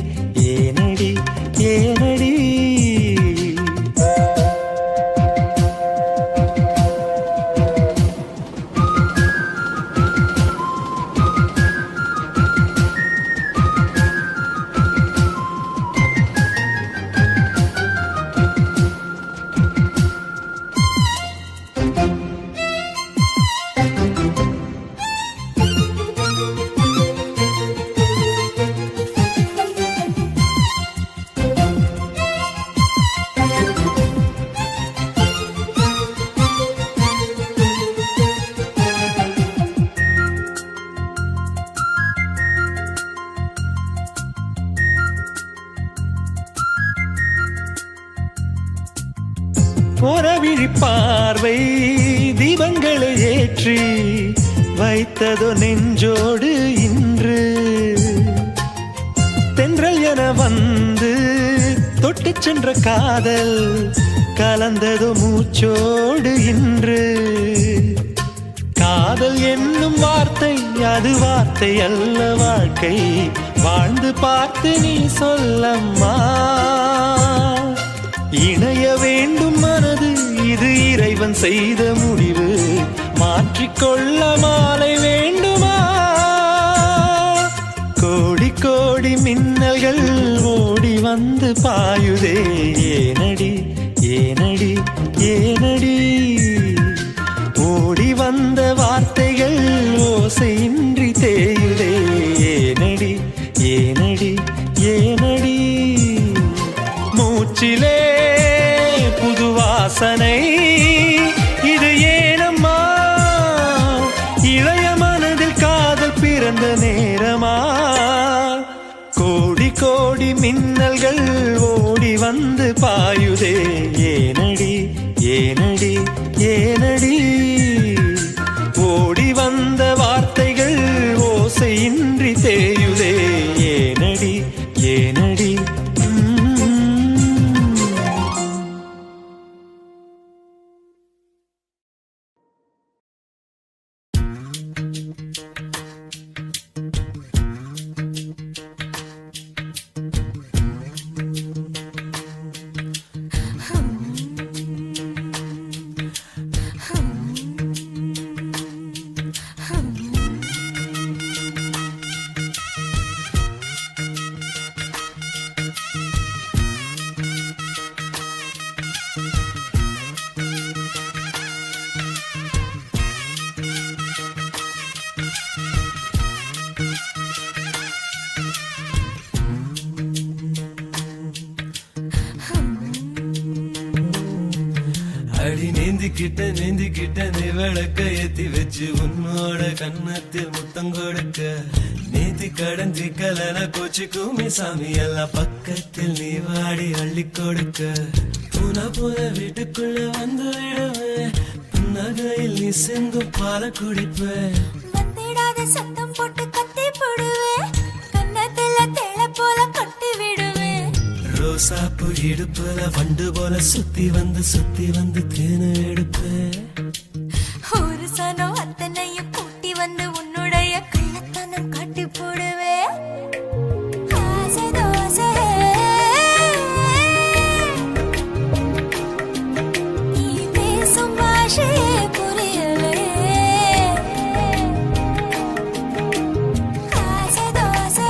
ஏனடி ஏனடி போரவிழி பார்வை தீபங்களை ஏற்றி வைத்ததோ நெஞ்சோடு இன்று தென்றல் என வந்து தொட்டு சென்ற காதல் கலந்ததோ மூச்சோடு இன்று காதல் என்னும் வார்த்தை அது வார்த்தை அல்ல வாழ்க்கை வாழ்ந்து பார்த்து நீ சொல்லம்மா இணைய வேண்டும் மனது இது இறைவன் செய்த முடிவு மாற்றிக்கொள்ள மாலை வேண்டுமா கோடி கோடி மின்னல்கள் ஓடி வந்து பாயுதே ஏனடி ஏனடி ஏனடி ஓடி வந்த வார்த்தைகள் ஓசையின்றி தேயுதே ஏனடி ஏனடி ஏனடி மூச்சிலே புது வாசனை இது ஏனம்மா இளைய மனதில் காதல் பிறந்த நேரமா கோடி கோடி மின்னல்கள் ஓடி வந்து பாயுதே ஏனடி ஏனடி ஏனடி ஓடி வந்த வார்த்தைகள் ஓசையின்றி தேயுதே ஏனடி ஏனடி அடி நேந்திக்கிட்ட நீ விளக்க ஏத்தி வச்சு உன்னோட கன்னத்தில் முத்தம் கொடுக்க நேத்தி கடஞ்சி கலன கோச்சிக்குமே சாமி எல்லாம் பக்கத்தில் நீ வாடி அள்ளி கொடுக்க பூனா போல வீட்டுக்குள்ள வந்து விடுவேன் புன்னகையில் நீ செங்கும் பால குடிப்பேன் வந்திடாத சத்தம் போட்டு கத்தி போடுவேன் கன்னத்துல தேள போல கொட்டி விடுவேன் ரோசாப்பு இடுப்புல வண்டு போல சுத்தி வந்து தேன எடுப்பேன் ஒரு சனம் அத்தனையும் கூட்டி வந்து உன்னுடைய கள்ளத்தனம் காட்டி போடுவேன் ஆசை தோசை நீ பேசும் பாஷையே புரியலே ஆசை தோசை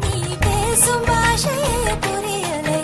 நீ பேசும் பாஷையே புரியலே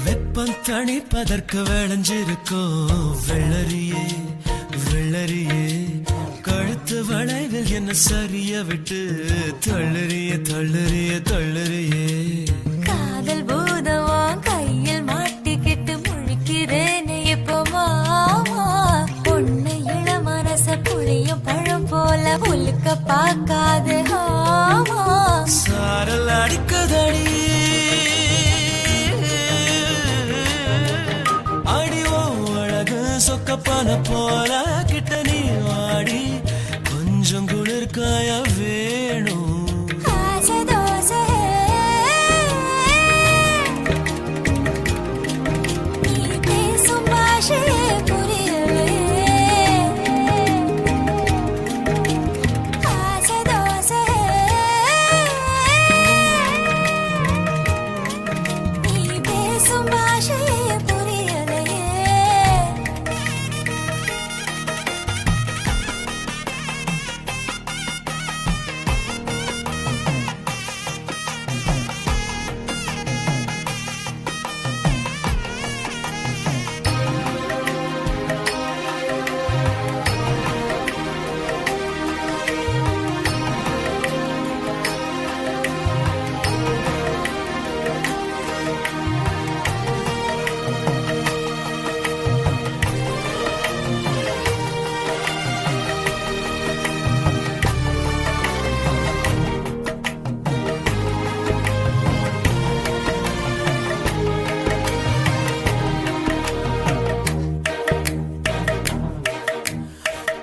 வெப்பம் தணிப்பதற்கு விளைஞ்சிருக்கும் வெள்ளரியே கழுத்து வளைவில் என்ன சரிய விட்டு தள்ளுறியே காதல் பூதமா கையில் மாட்டிக்கிட்டு முழிக்கிறேனே இப்போ மாமா பொண்ணு இள மனச புளியும் பழம் போல உலுக்க பார்க்காது ஆமா சாரல் அடிக்கதடி அடிவோ அழகு சொக்கப்பான போல கிட்ட நீ ஆடி கொஞ்சம் குளிர்காய வேணும் ஆசை தோசை நீ பேசும் பாஷையே புரியலே ஆசை தோசை நீ பேசும் பாஷையே புரியலே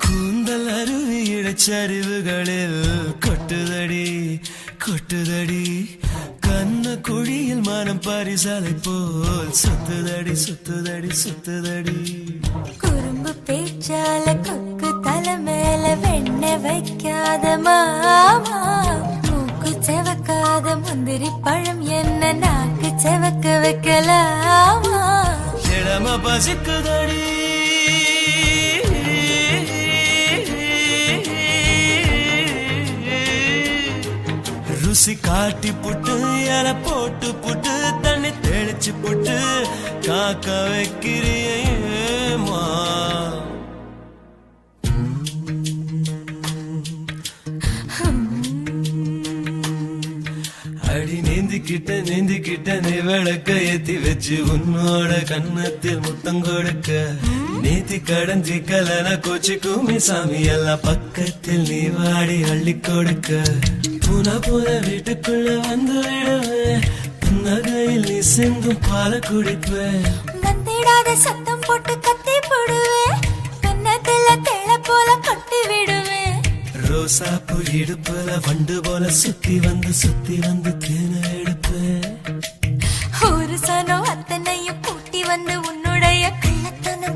கூந்தல் அருவி இடைச்சரிவுகளில் கொட்டுதடி கண்ண குழியில் மனம் பரிசாலை போல் சுத்துதடி குறும்பு பேச்சால கொக்கு தலை மேல வெண்ணெய் வைக்காத மாமா மூக்கு செவக்காத முந்திரி பழம் என்ன நாக்கு செவக்க வைக்கலாமா இளம பசிக்குதடி ருசி காட்டி புட்டு இலை போட்டு புட்டு தண்ணி தெளிச்சு புட்டு காக்க வைக்கிறியேமா அடி நீந்திக்கிட்ட நீ விளக்க ஏத்தி வச்சு உன்னோட கன்னத்தில் முத்தம் கொடுக்க நேத்தி கடஞ்சி கலன கோச்சிக்குமே சாமி எல்லாம் பக்கத்தில் நீ வாடி அள்ளி கொடுக்க பூனா போல வீட்டுக்குள்ள வந்து விடுவேன் புன்னகையில் நீ செங்கும் பால குடிப்பேன் வந்திடாத சத்தம் போட்டு கத்தி போடுவேன் கன்னத்துல தேள போல கொட்டி விடுவேன் ரோசாப்பு இடுப்புல வண்டு போல சுத்தி வந்து தேன எடுப்பேன் ஒரு சனம் அத்தனையும் கூட்டி வந்து உன்னுடைய கள்ளத்தனம்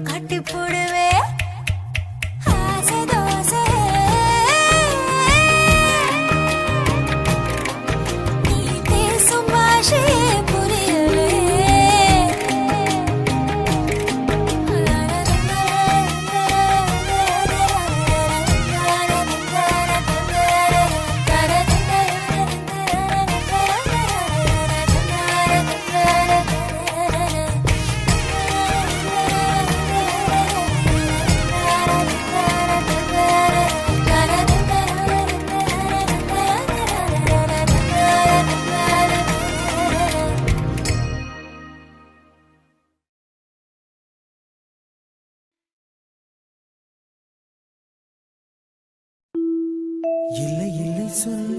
சொல்ல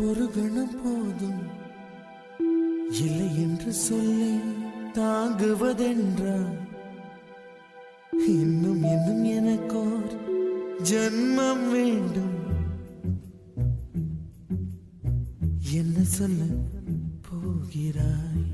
ஒரு கணம் போதும், இல்லை என்று சொல்லை தாங்குவதென்றால் இன்னும் இன்னும் எனக்கோர் ஜன்மம் வேண்டும். என்ன சொல்ல போகிறாய்?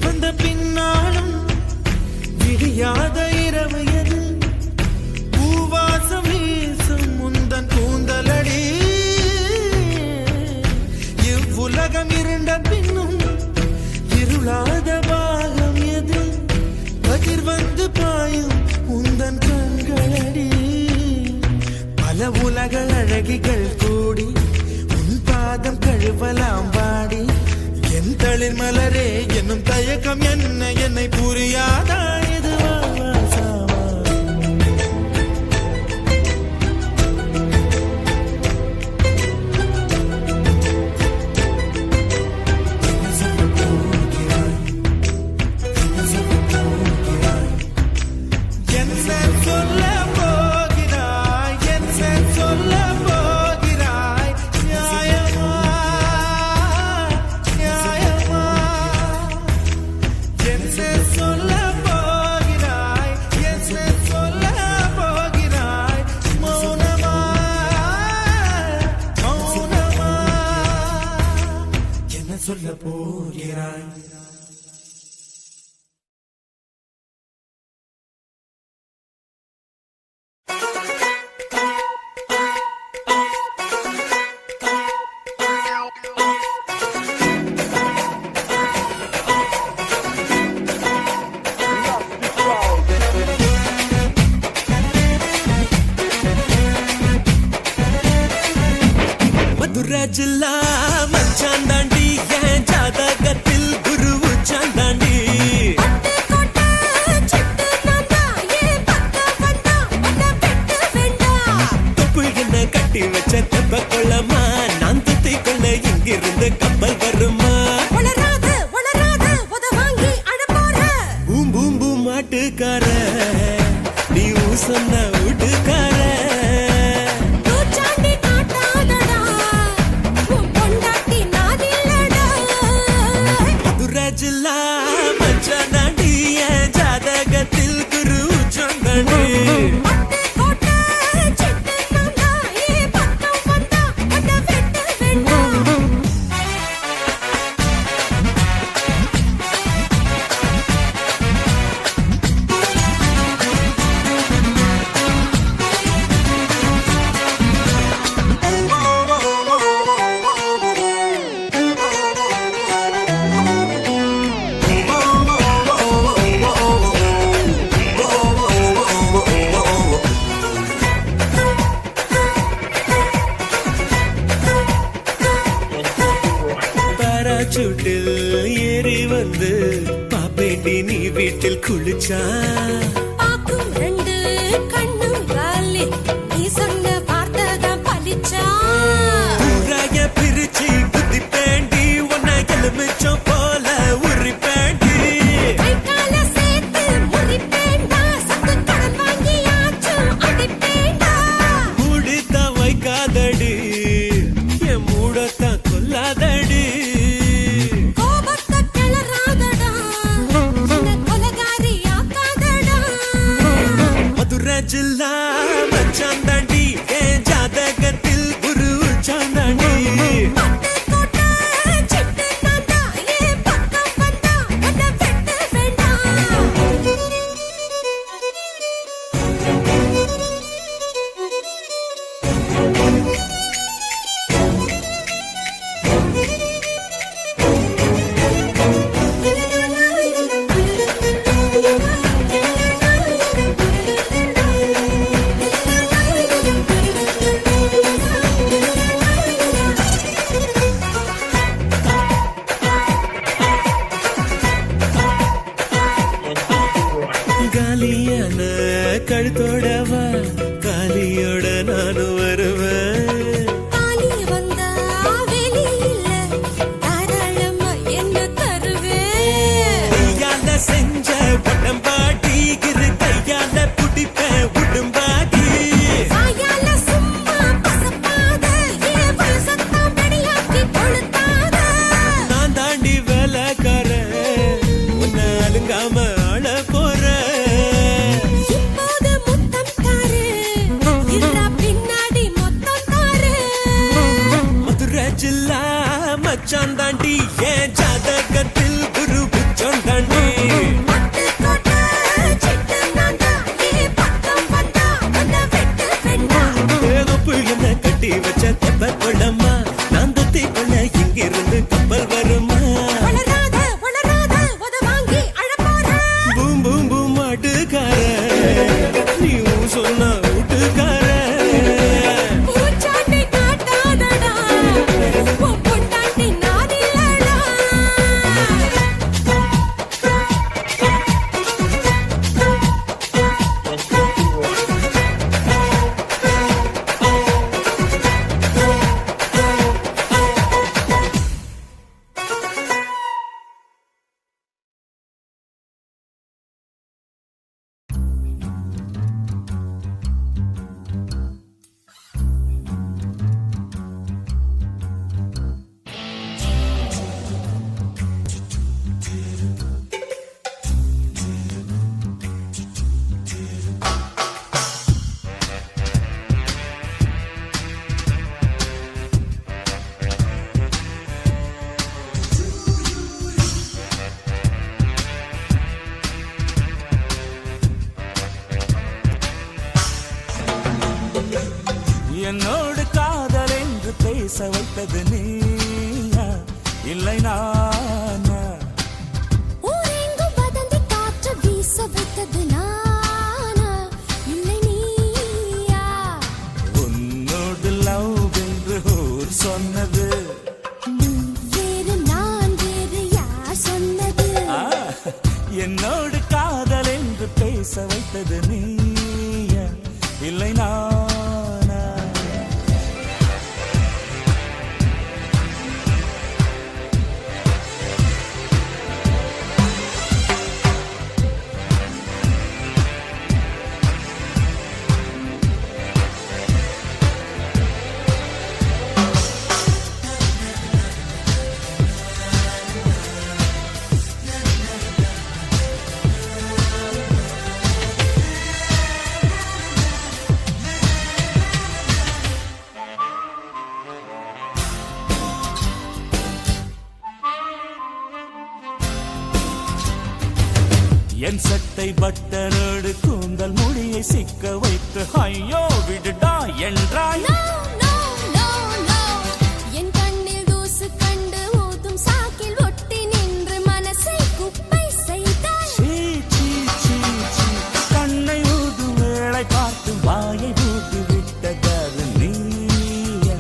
வந்த பின்னாலும் விடியாத இரவு எது? பூவாசம் வீசும் முந்தன் கூந்தலடி. இவ்வுலகம் இருண்ட பின்னும் இருளாத பாகம் எது? கதிர் வந்து பாயும் உந்தன் கண்களடி. அழகிகள் கூடி உன் பாதம் கழுவலாம் வாடி என் தளிர் மலரே என்னும் தயக்கம் என்ன என்னை புரியாதா இதுவா சாவா சொல்ல போகிறாய் மதுரை ஜில்லா மச்சான் தாண்டி என் ஜாதகத்தில் குரு உச்சாந்தாண்டி தொப்பு என்ன கட்டி வச்ச தெப்ப கொள்ளமா நான் துத்தி கொள்ள இங்கிருந்து கப்பல் வருமா பூம் பூம் பூம் மாட்டுக்கார நீ சொன்ன வீட்டுக்கார ஜில்லா மச்சான் தாண்டி என் ஜாதகத்தில் குரு உச்சாந்தாண்டி பாராசூட்டில் ஏறி வந்து பாப்பேண்டி நீ வீட்டில் குளிச்சா பாக்கும் ரெண்டு கண்ணும் காலி நீ சொன்ன வார்த்தை தான் பலிச்சா ஊராய பிரிச்சு புத்தி பேண்டி உன்னை எலுமிச்சம் போல உரி பேண்டி கைகால சேர்த்து முறிப்பேண்டா சத்து கடன் வாங்கியாச்சும் அடிப்பேண்டா மூடித்த வைக்காதடி என் மூடத்தான் கொல்லாதடி ஜில்லா மச்சான் தாண்டி என் ஜாதகத்தில் குரு உச்சாந்தாண்டி காலியான கழுத்தோடவா காலியோட நானும் வருவேன் வந்தா வெளியில தாராளமா என்ன தருவேன் கையால செஞ்ச பட்டம்பாட்டி இரு கையால புடிப்பேன் உடும்பாட்டி வாயால சும்மா பசப்பாத ஏன் வயசத்தான் பெரியாக்கி கொளுத்தாத நான் தாண்டி வேலைக்காரன் உன்னை அலுங்காம ஆள போறேன் இப்போது முத்தம் தாரு இல்லா பின்னாடி மொத்தம் தாரு மதுரை ஜில்லா மச்சான் தாண்டி என் ஜாதகத்தில் குரு உச்சான் தாண்டி கட்டி வச்ச தெப்ப கொள்ளம்மா நான் துத்தி கொள்ள இங்கிருந்து கப்பல் வருமா பூம் பூம் பூம் மாட்டுக்கார நீ சொன்ன வீட்டுக்கார பேச வைத்தது நீயா இல்லை நானா? ஊரெங்கும் வதந்தி காற்று வீச வைத்தது நானா இல்லை நீயா? உன்னோடு லவ் என்று ஊர் சொன்னது நீ வேறு நான் வேறு யார் சொன்னது? என்னோடு காதல் என்று பேச வைத்தது நீயா இல்லை நானா? என் சட்டை பட்டனோடு கூந்தல் முடியை சிக்க வைத்து ஐயோ விடுடா என்றாய். No, no, no, no. என் கண்ணில் தூசு கண்டு ஊதும் சாக்கில் ஒட்டி நின்று மனசை குப்பை செய்தாய். சீ, சீ, சீ, சீ. கண்ணை ஊதும் வேளை பார்த்து வாயை ஊதி விட்டது நீயா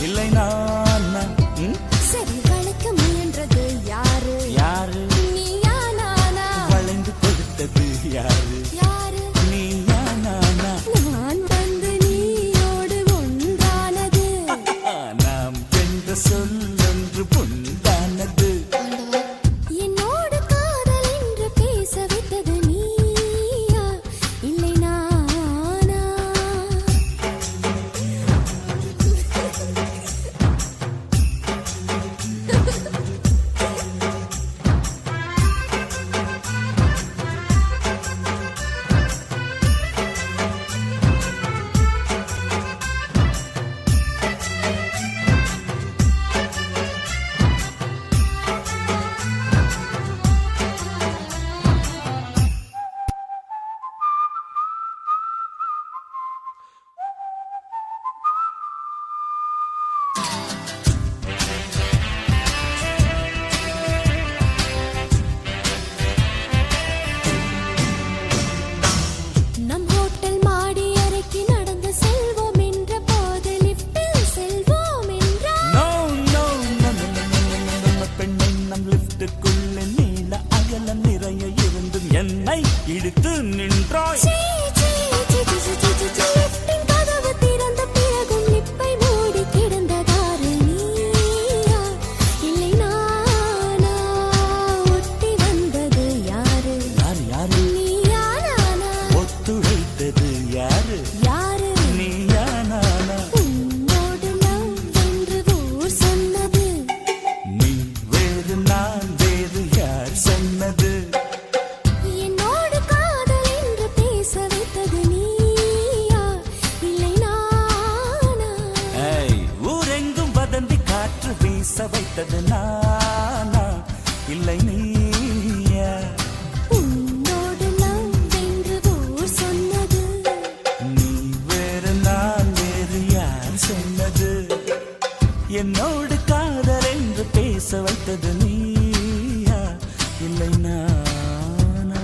இல்லை நானா? சரி வளைக்க முயன்றது யாரு? யாரு? நீயா நானா? வளைந்து கொடுத்தது யாரு? யாரு? நீயா நானா? நான் வந்து நீயோடு ஒன்றானது. நாம் என்ற சொல்லொன்று பொந்தானது. என்னோடு காதல் என்று பேச வைத்தது நீயா இல்லை நானா? நம் ஹோட்டல் மாடி அறைக்கு நடந்து செல்வோம் என்ற போது லிஃப்டில் செல்வோம் என்றார். No, no, no, no, no, no, no, no, no. பெண்ணை நம் லிப்டுக்குள்ளே நீள அகலம் நிறைய இருந்தும் என்னை இழுத்து நின்றாய். சீ, சீ, சீ, சீ, சீ, சீ, சீ, சீ. லிஃப்டின் கதவு திறந்த பிறகும் லிப்பை மூடி கிடந்ததாரு நீயா இல்லை நானா? ஒட்டி வந்தது யாரு? யார் யாரு? நீயா நானா? ஒத்துழைத்தது யாரு? யாரு? நீயா நானா? உன்னோடு லவ் என்று ஊர் சொன்னது. நீ வேறு நான் வேறு யார் சொன்னது? என்னோடு காதல் என்று பேச வைத்தது நீயா இல்லை நானா? ஏய், ஊரெங்கும் வதந்தி காற்று வீச வைத்தது நானா இல்லை நீயா? உன்னோடு லவ் என்று ஊர் சொன்னது. நீ வேறு நான் வேறு யார் சொன்னது? என்னோடு காதல் என்று பேச வைத்தது நீயா இல்லை நானா?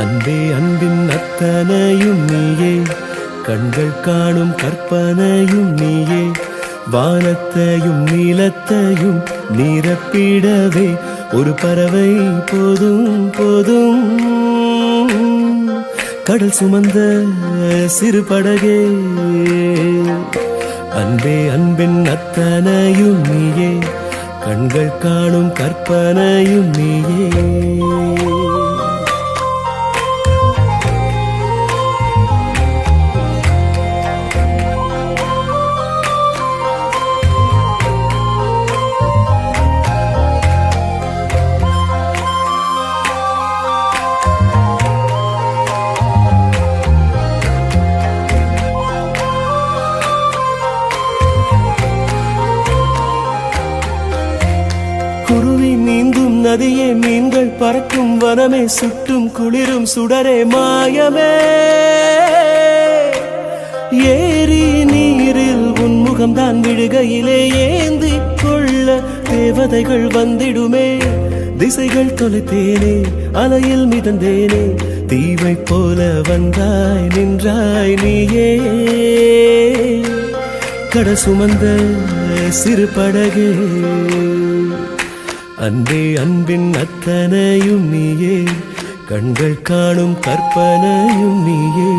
அன்பே அன்பின் அத்தனையும் நீயே, கண்கள் காணும் கற்பனையும் நீயே, வானத்தையும் நீலத்தையும் நிரப்பிடவே ஒரு பறவை போதும் போதும். கடல் சுமந்த சிறு படகே அன்பே அன்பின் அத்தனையும் நீயே கண்கள் காணும் கற்பனையும் நீயே குருவி நீந்தும் நதியே மீன்கள் பறக்கும் வனமே சுட்டும் குளிரும் சுடரே மாயமே ஏரி நீரில் உன்முகம்தான் விழுகையிலே ஏந்தி கொள்ள தேவதைகள் வந்திடுமே திசைகள் தொலைத்தேனே அலையில் மிதந்தேனே தீவை போல வந்தாய் நின்றாய் நீயே கடல் சுமந்த சிறு படகே அன்பே அன்பின் அத்தனையும் நீயே கண்கள் காணும் கற்பனையும் நீயே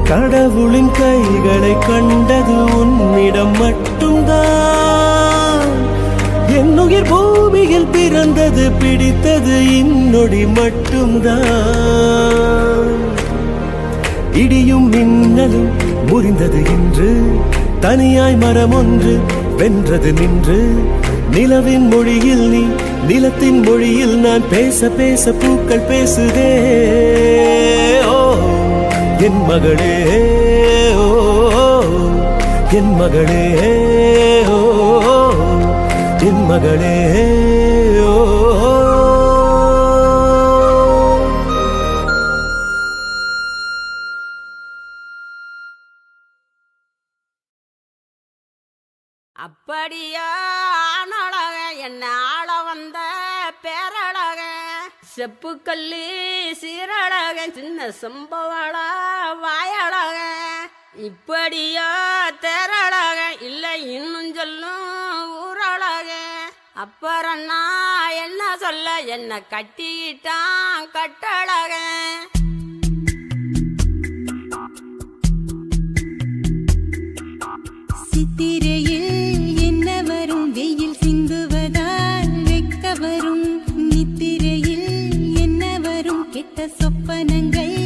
கடவுளின் கைகளை கண்டது உன்னிடம் மட்டும்தான் என்னுயிர் பூமியில் பிறந்தது பிடித்தது இன்னொடி மட்டும்தான் இடியும் மின்னலும் முறிந்தது இன்று தனியாய் மரம் ஒன்று வென்றது நின்று நிலவின் மொழியில் நீ நிலத்தின் மொழியில் நான் பேச பேச பூக்கள் பேசுதே ஓ என் மகளே ஓ என் மகளே ஓ என் மகளே ஓ அப்படியா ஆனழக என்ன ஆள வந்த பேரழக செப்புக்கல்லி சீரழக சின்ன சம்பவள வாயழக இப்படியா தேரழக இல்லை இன்னும் சொல்லும் ஊரழக அப்புறம் நான் என்ன சொல்ல என்ன கட்டிக்கிட்டான் கட்டழக சித்திரையில் என்ன வரும் வெயில் சிந்துவதால் வெக்க வரும் நித்திரையில் என்ன வரும் கெட்ட சொப்பனங்கள்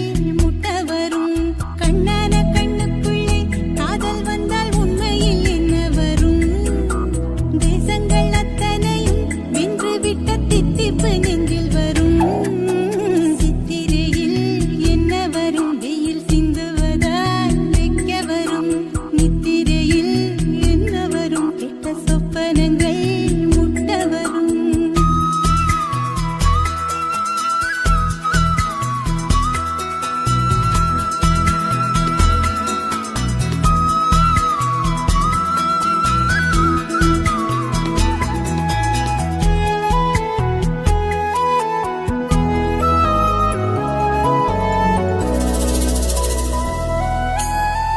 முட்ட வரும் கண்ணான கண்ணுக்குள்ளே காதல் வந்தால் உண்மையில் என்ன வரும் தேசங்கள் அத்தனையும் வென்று விட்ட தித்திப்பு நெஞ்சில் வரும் சித்திரையில் என்ன வரும் வெயில் சிந்துவதால் வெக்க வரும் நித்திரையில் என்ன வரும் கெட்ட சொப்பனங்கள் முட்ட வரும்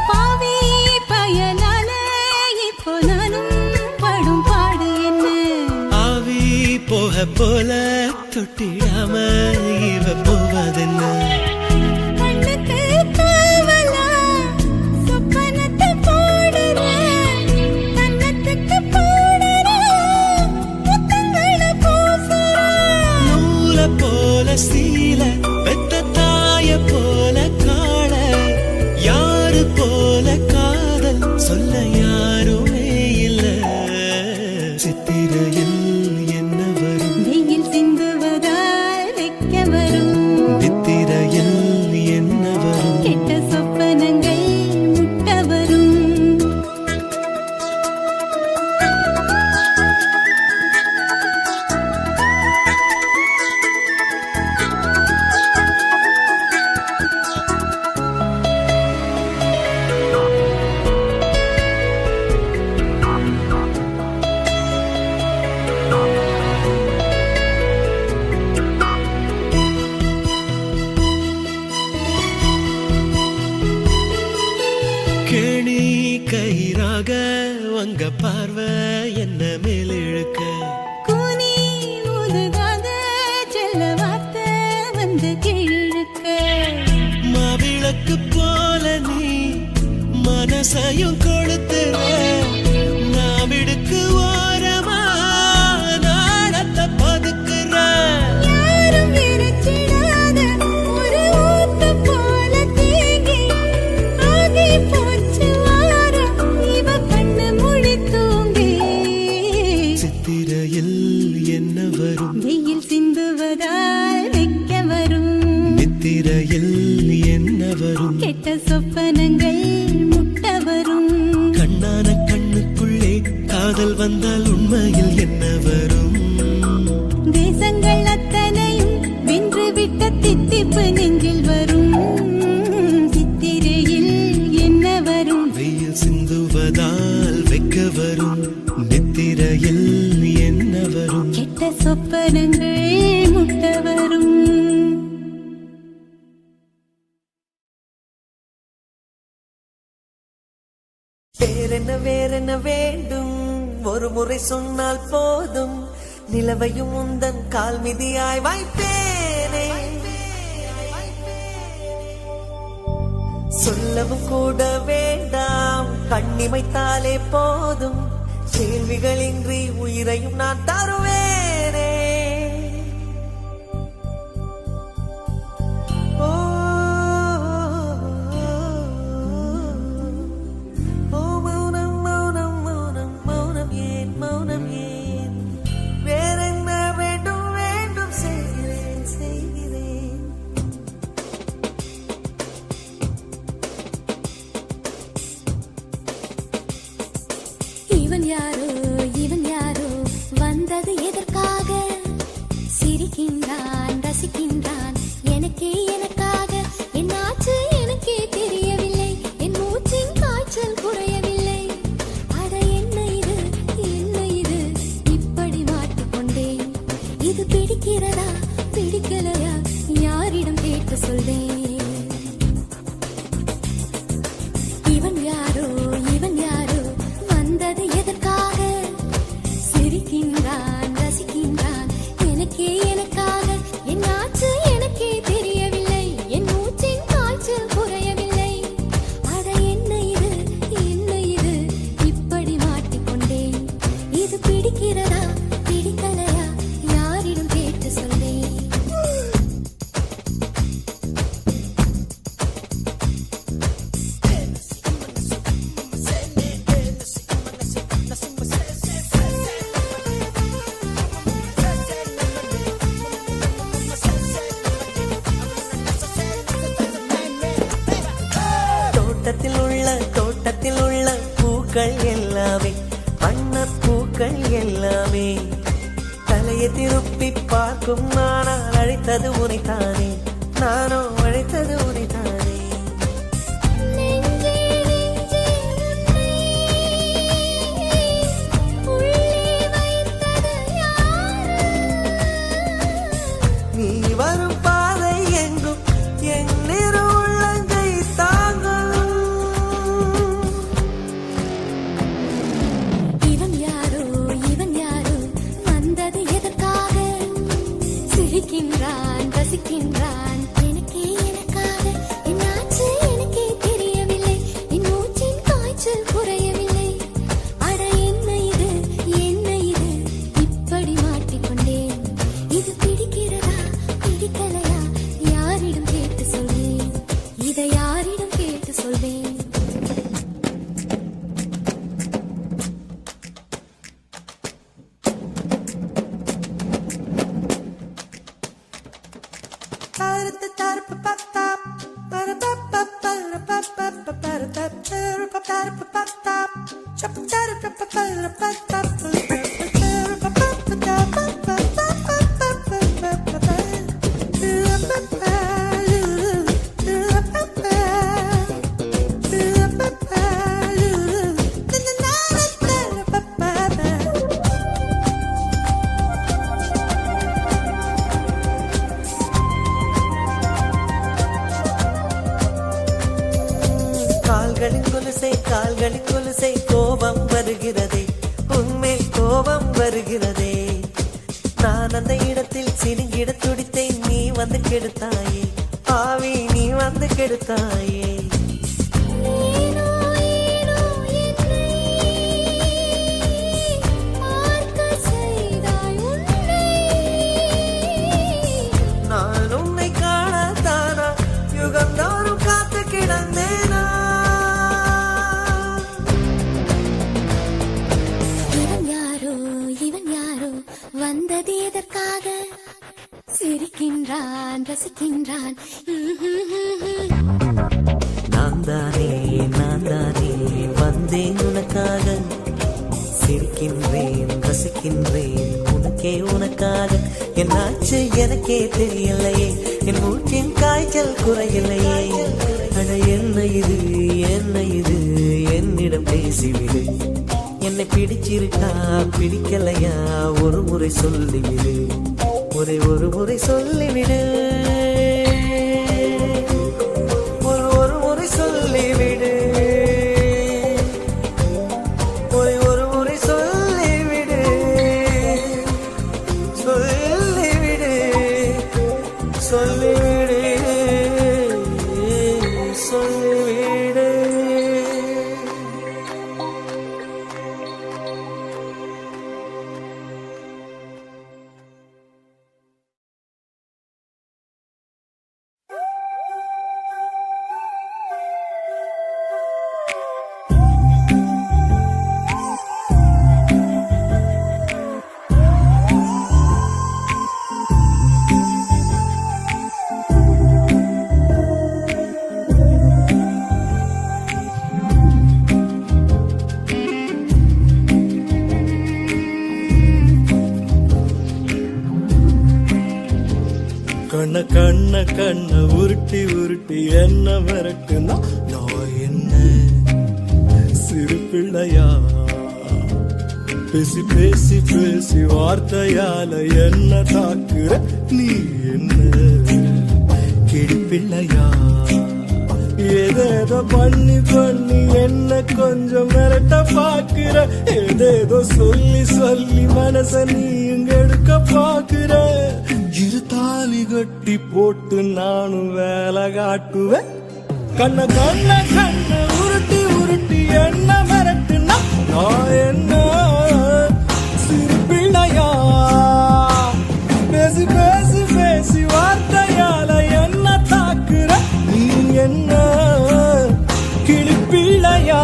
பாவி பயனால இப்போ நானும் படும் பாடு என்ன ஆவி போக போல தொட்டிடாம இவ போவதென்ன கண்ணுக்கு காவலா சொப்பனத்தை போடுற கண்ணத்துக்கு போடுற முத்தங்களை பூசுற நூல போல சீல பெத்த தாய போல காண யாரு போல காதல் சொல்ல யாருமே இல்ல சித்திரையில் என்ன வரும் வெயில் சிந்துவதால் வெக்க வரும் நித்திரையில் பார்வை என்ன மேல் இழுக்க கூனி முதுகாத செல்ல வார்த்தை வந்து கீழிழுக்க மாவிளக்கு போல நீ மனசையும் கொடுத்துற நாவிடுக்கு ஓரமா நாடத்தை பதுக்குற யாரும் இறைச்சிடாத ஒரு ஊத்து போல தேங்கி ஆகி போச்சு வாரம் இவ கண்ணு முழி தூங்கி சித்திரையில் என்ன வரும் வெயில் சிந்துவதால் வைக்க வரும் நித்திரையில் என்ன வரும் கெட்ட சொப்பனங்கள் முட்ட வரும் கண்ணான கண்ணுக்குள்ளே காதல் வந்தால் உண்மையில் என்ன வரும் தேசங்கள் அத்தனையும் வென்று விட்ட தித்திப்பு நெஞ்சில் வரும் சித்திரையில் என்ன வரும் வெயில் சிந்துவதால் வைக்க வரும் நித்திரையில் என்ன வரும் கெட்ட சொப்பனங்கள் முட்ட வரும் வேறென்ன வேண்டும் ஒரு முறை சொன்னால் போதும் நிலவையும் உந்தன் கால் மிதியாய் வைப்பேனே சொல்லவும் கூட வேண்டாம் கண்ணிமைத்தாலே போதும் கேள்விகளின்றி உயிரையும் நான் தருவேனே இவன் யாரோ வந்தது எதற்காக சிரிக்கின்றான் ரசிக்கின்றான் எனக்காக என்னாச்சு எனக்கே தெரியவில்லை என் மூச்சின் காய்ச்சல் குறையவில்லை அட என்ன இது இப்படி மாட்டிக்கொண்டேன் இது பிடிக்கிறதா பிடிக்கலையா யாரிடம் கேட்டு சொல்வேன் இவன் யாரோ வந்தது எதற்காக சிரிக்கின்றான் ரசிக்கின்றான் எனக்காக என்னாச்சு எனக்கே தெரியவில்லை என் மூச்சின் காய்ச்சல் குறையவில்லை அட என்ன இது இப்படி மாட்டிக்கொண்டேன் இது பிடிக்கிறதா பிடிக்கலையா யாரிடம் கேட்டு சொல்வேன் தோட்டத்தில் உள்ள பூக்கள் எல்லாமே வண்ணப்பூக்கள் எல்லாமே தலையை திருப்பி பார்க்கும் நானால் அழைத்தது உனைத்தானே நானோ அழைத்தது உனைத்தானே நீ வரும் பாதை எங்கும் என் உள்ளங்கை தாங்கும் இவன் யாரோ வந்தது எதற்காக சிரிக்கின்றான் ரசிக்கின்றான் எனக்காக என்னாச்சு எனக்கே தெரியவில்லை என் மூச்சின் காய்ச்சல் குறையவில்லை அட என்ன இது இப்படி மாட்டிக்கொண்டேன் இது பிடிக்கிறதா பிடிக்கலையா யாரிடம் கேட்டு சொல்வேன் இதை யாரிடம் கேட்டு சொல்வேன் கைகளின் கொலுசை கால்களின் கொலுசை கோபம் வருகிறதே உன்மேல் கோபம் வருகிறதே நான் அந்த இடத்தில் சினுங்கிட துடித்தேன் நீ வந்து கெடுத்தாயே ஆவி நீ வந்து கெடுத்தாயே ஏனோ ஏனோ பார்க்க செய்தாய் உன்னை நான் உன்னை காணத்தானா யுகந்தோறும் காத்து கிடந்தேனா இவன் யாரோ வந்தது எதற்காக சிரிக்கின்றான் ரசிக்கின்றான் நான் தானே வந்தேன் உனக்காக சிரிக்கின்றேன் ரசிக்கின்றேன் உனக்கே உனக்காக என்னாச்சு எனக்கே தெரியலையே என் மூச்சின் காய்ச்சல் குறையில்லையே அட என்ன இது என்னிடம் பேசிவிடு என்னை பிடிச்சிருக்கா பிடிக்கலையா ஒரு முறை சொல்லிவிடு ஒரு முறை சொல்லிவிடு ஒரு முறை சொல்லிவிடு ஒரு முறை சொல்லிவிடு சொல்லிவிடு சொல்லிவிடு சொல்லிவிடு கண்ண உருட்டி உருட்டி என்ன மிரட்டுனா நான் என்ன சிறு பிள்ளையா பேசி பேசி பேசி வார்த்தையால என்ன தாக்குற நீ என்ன கிடிப்பிள்ளையா ஏதேதோ பண்ணி என்ன கொஞ்சம் மிரட்ட பாக்குற ஏதேதோ சொல்லி மனச நீ இங்க எடுக்க பாக்குற இரு தாலி கட்டி போட்டு நானும் வேலை காட்டுவேன் கண்ண உருட்டி உருட்டி என்ன மிரட்டுனா நான் என்ன சிறு பிள்ளையா பேசி பேசி பேசி வார்த்தையால என்ன தாக்குற நீ என்ன கிளிப்பிள்ளையா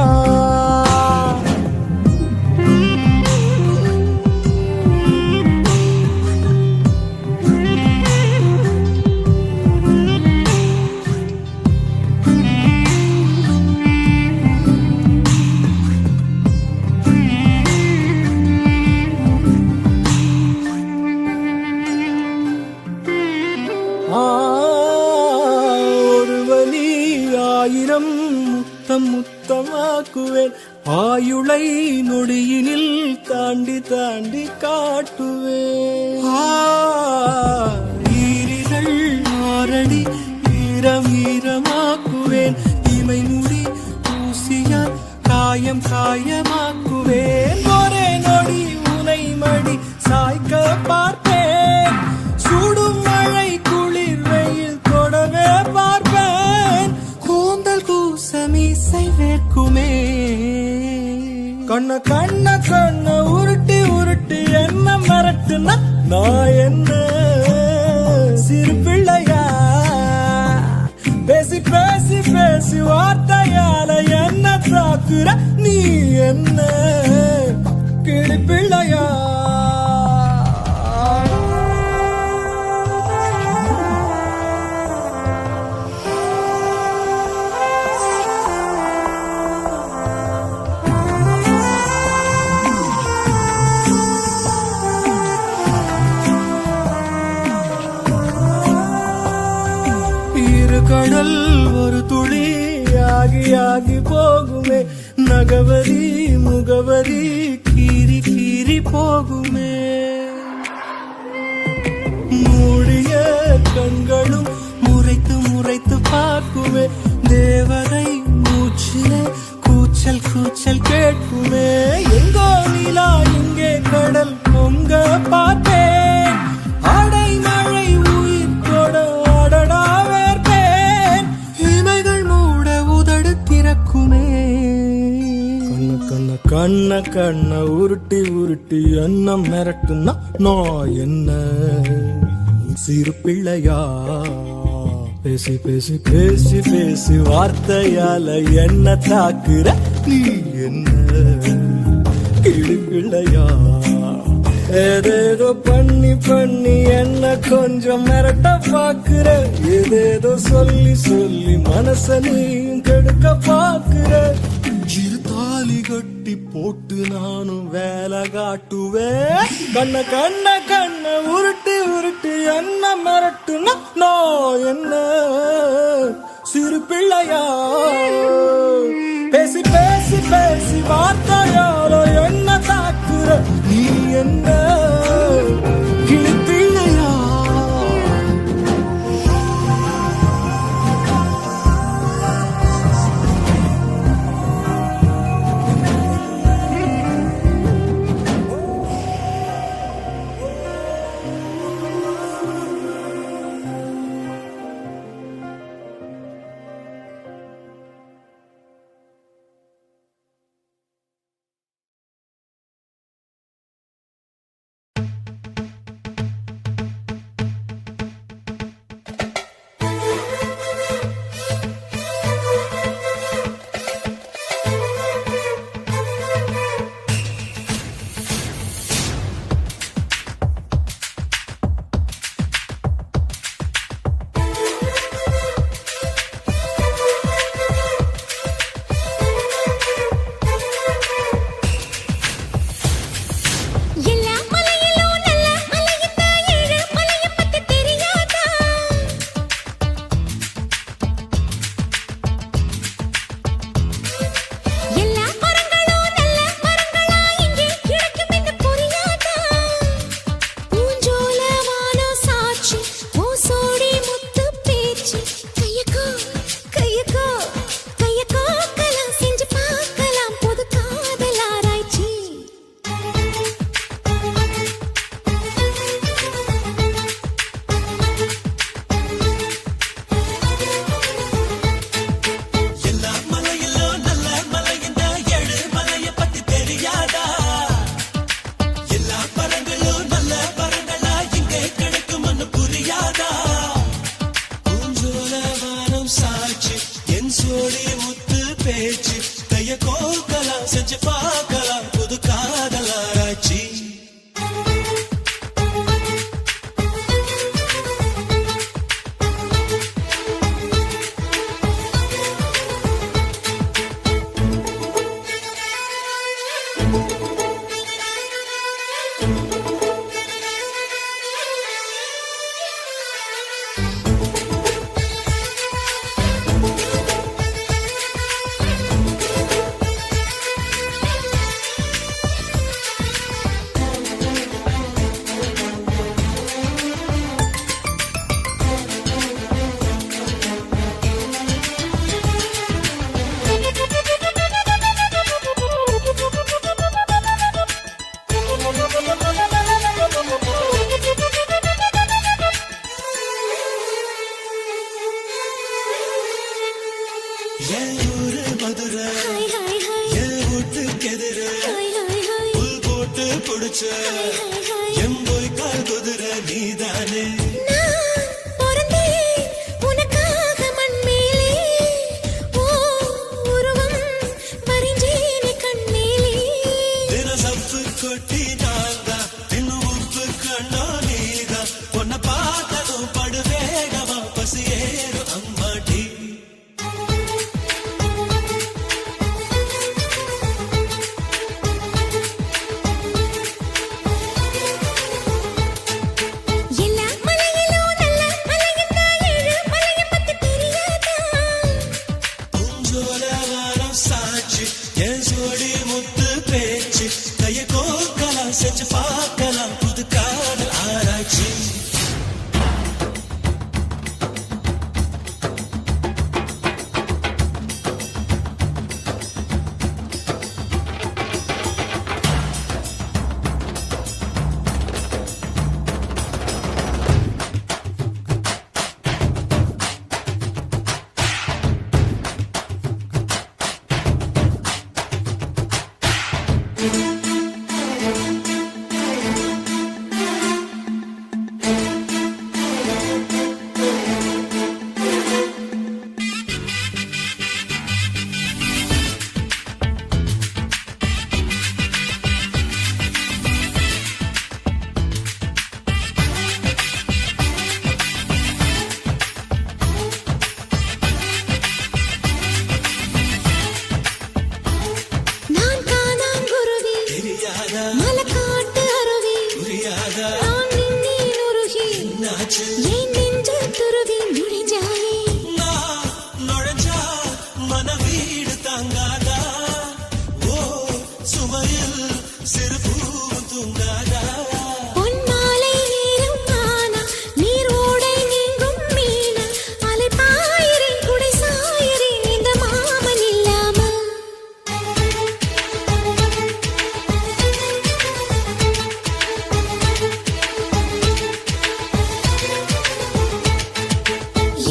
முத்தமாக்குவேன் ஆயுளை நொடியினில் தாண்டி தாண்டி காட்டுவேன் ஈரிகள் ஆரடி ஈரமாக்குவேன் இமை முடி ஊசியால் காயம் காயமாக்குவேன் ஒரே நொடி உனை மடி சாய்க்க பார்ப்பேன் சுடும் மழை குளிர் வெயில் தொடவே பார்ப்பேன் கூந்தல் கூசமீசை வேர்க்குமே கண்ண உருட்டி உருட்டி என்ன மிரட்டுனா நான் என்ன சிறு பிள்ளையா பேசி பேசி பேசி வார்த்தையால என்ன தாக்குற நீ என்ன கிளிப்பிள்ளையா கடல் ஒரு துளி ஆகி ஆகி போகுமே நகவரி முகவரி கீறி கீறி போகுமே மூடிய கண்களும் முறைத்து முறைத்து பார்க்குமே தேவதை மூச்சிலே கண்ண கண்ண உருட்டி உருட்டி என்ன மிரட்டுனா நான் என்ன சிறு பிள்ளையா பேசி பேசி பேசி பேசி வார்த்தையால என்ன தாக்குற நீ என்ன கிளி பிள்ளையா ஏதேதோ பண்ணி பண்ணி என்ன கொஞ்சம் மிரட்ட பாக்குற ஏதேதோ சொல்லி சொல்லி மனச நீயும் கெடுக்க பாக்குற இரு தாலி கட்டி போட்டு நானும் வேலை காட்டுவேன் கண்ண கண்ண கண்ண உருட்டி உருட்டி என்ன மிரட்டுனா நான் என்ன சிறு பிள்ளையா பேசி பேசி பேசி வார்த்தையால என்ன தாக்குற நீ என்ன கிளி பிள்ளையா எல்லா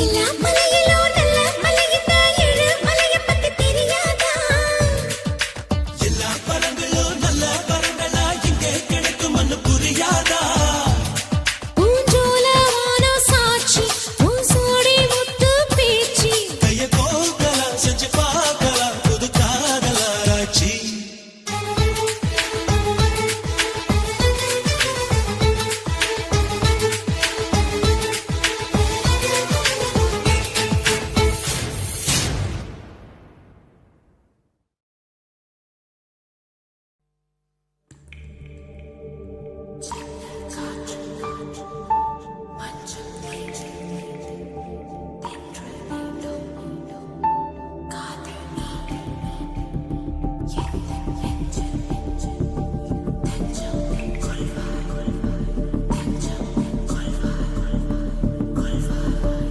எல்லா மலையிலோ நல்ல மலையிட்ட ஏழு மலையை பத்தி தெரியாதா? எல்லா பழங்களும் நல்ல பழங்களா இங்கே கிடைக்கும் மண்ணு புரியாதா? பூஞ்சோல வானம் சாட்சி உன் சோடி முத்து பேச்சு கைய கோக்கலாம் செஞ்சு பார்க்கலாம் புது காதலாராய்ச்சி.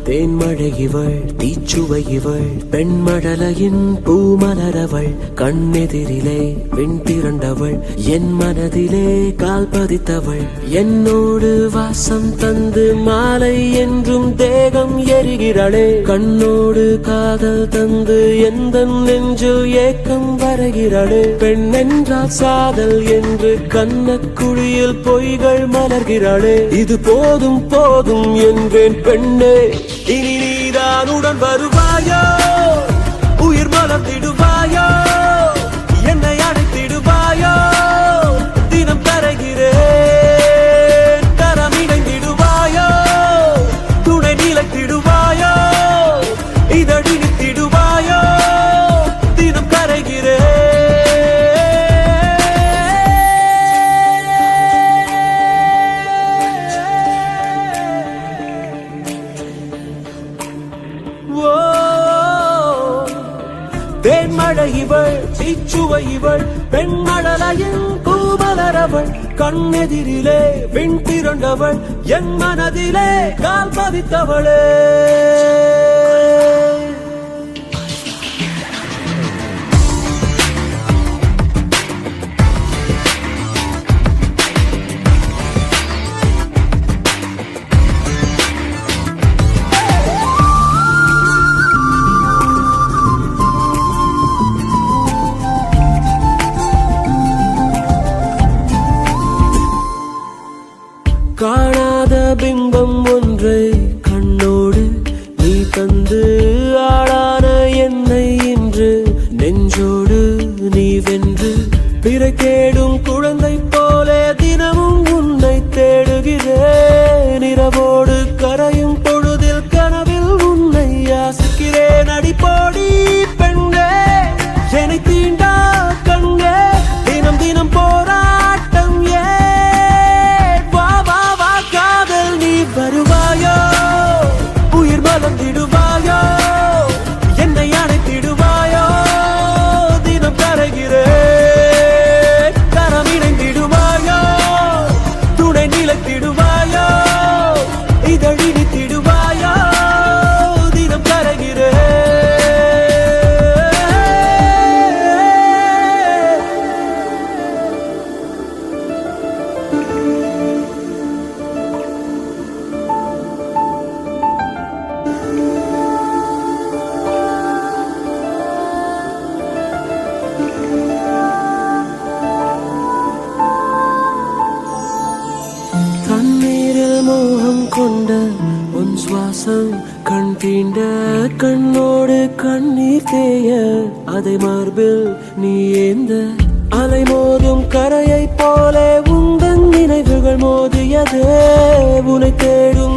தேன்மழை இவள் தீச்சுவை இவள் பெண்மடலையின் பூமலரவள் கண்ணெதிரிலே விண் திரண்டவள் என் மனதிலே கால் பதித்தவள் என்னோடு வாசம் தந்து மாலை என்றும் தேகம் எரிகிறாளே கண்ணோடு காதல் தந்து எந்த நெஞ்சில் ஏக்கம் வரைகிறாளே பெண் என்றால் சாதல் என்று கண்ணக்குழியில் பொய்கள் மலர்கிறாளே இது போதும் போதும் என்றேன் பெண்ணே இனி நீதான் உடன் வருவாயோ உயிர் மலர்ந்திடுவாயோ என்னை அழைத்திடுவாயோ தினம் தருகிறேன் தரம் இணைந்திடுவாயோ துணை நிலைத்திடுவாயோ இதழி நித்திடுவாயோ தினம் கரைகிறேன். தேன்மழை இவள் தீச்சுவை இவள் பெண்மடலையின் பூமலரவள் கண்ணெதிரிலே விண் திரண்டவள் என் மனதிலே கால் பதித்தவளே. காணாத பிம்பம் ஒன்றை கண்ணோடு நீ தந்து ஆளான என்னை இன்று நெஞ்சோடு நீ வென்று பிறை தேடும் குழந்தை போல தினமும் உன்னை தேடுகிறேன் இரவோடு கரையும் பொழுதில் கனவில் உன்னை யாசிக்கிறேன் அடிப்போடி பெண்ணே என்னை தீண்டா கண்ணே தினம் தினம் போராட்டம் வருவாயோ உயிர் மலர்ந்திடுவாயோ என்னை அழைத்திடுவாயோ தினம் கரைகிறேன் கரம் இணைந்திடுவாயோ துணை நிலைத்திடுவாயோ இதழி நித்திடுவாயோ தினம் கரைகிறேன். தண்ணீரில் மோகம் கொண்ட உன் சுவாசம் கண் தீண்ட கண்ணோடு கண்ணீர் தேய அதை மார்பில் நீ ஏந்த அலை மோதும் கரையை போல உந்தன் நினைவுகள் மோதியதே உனை தேடும்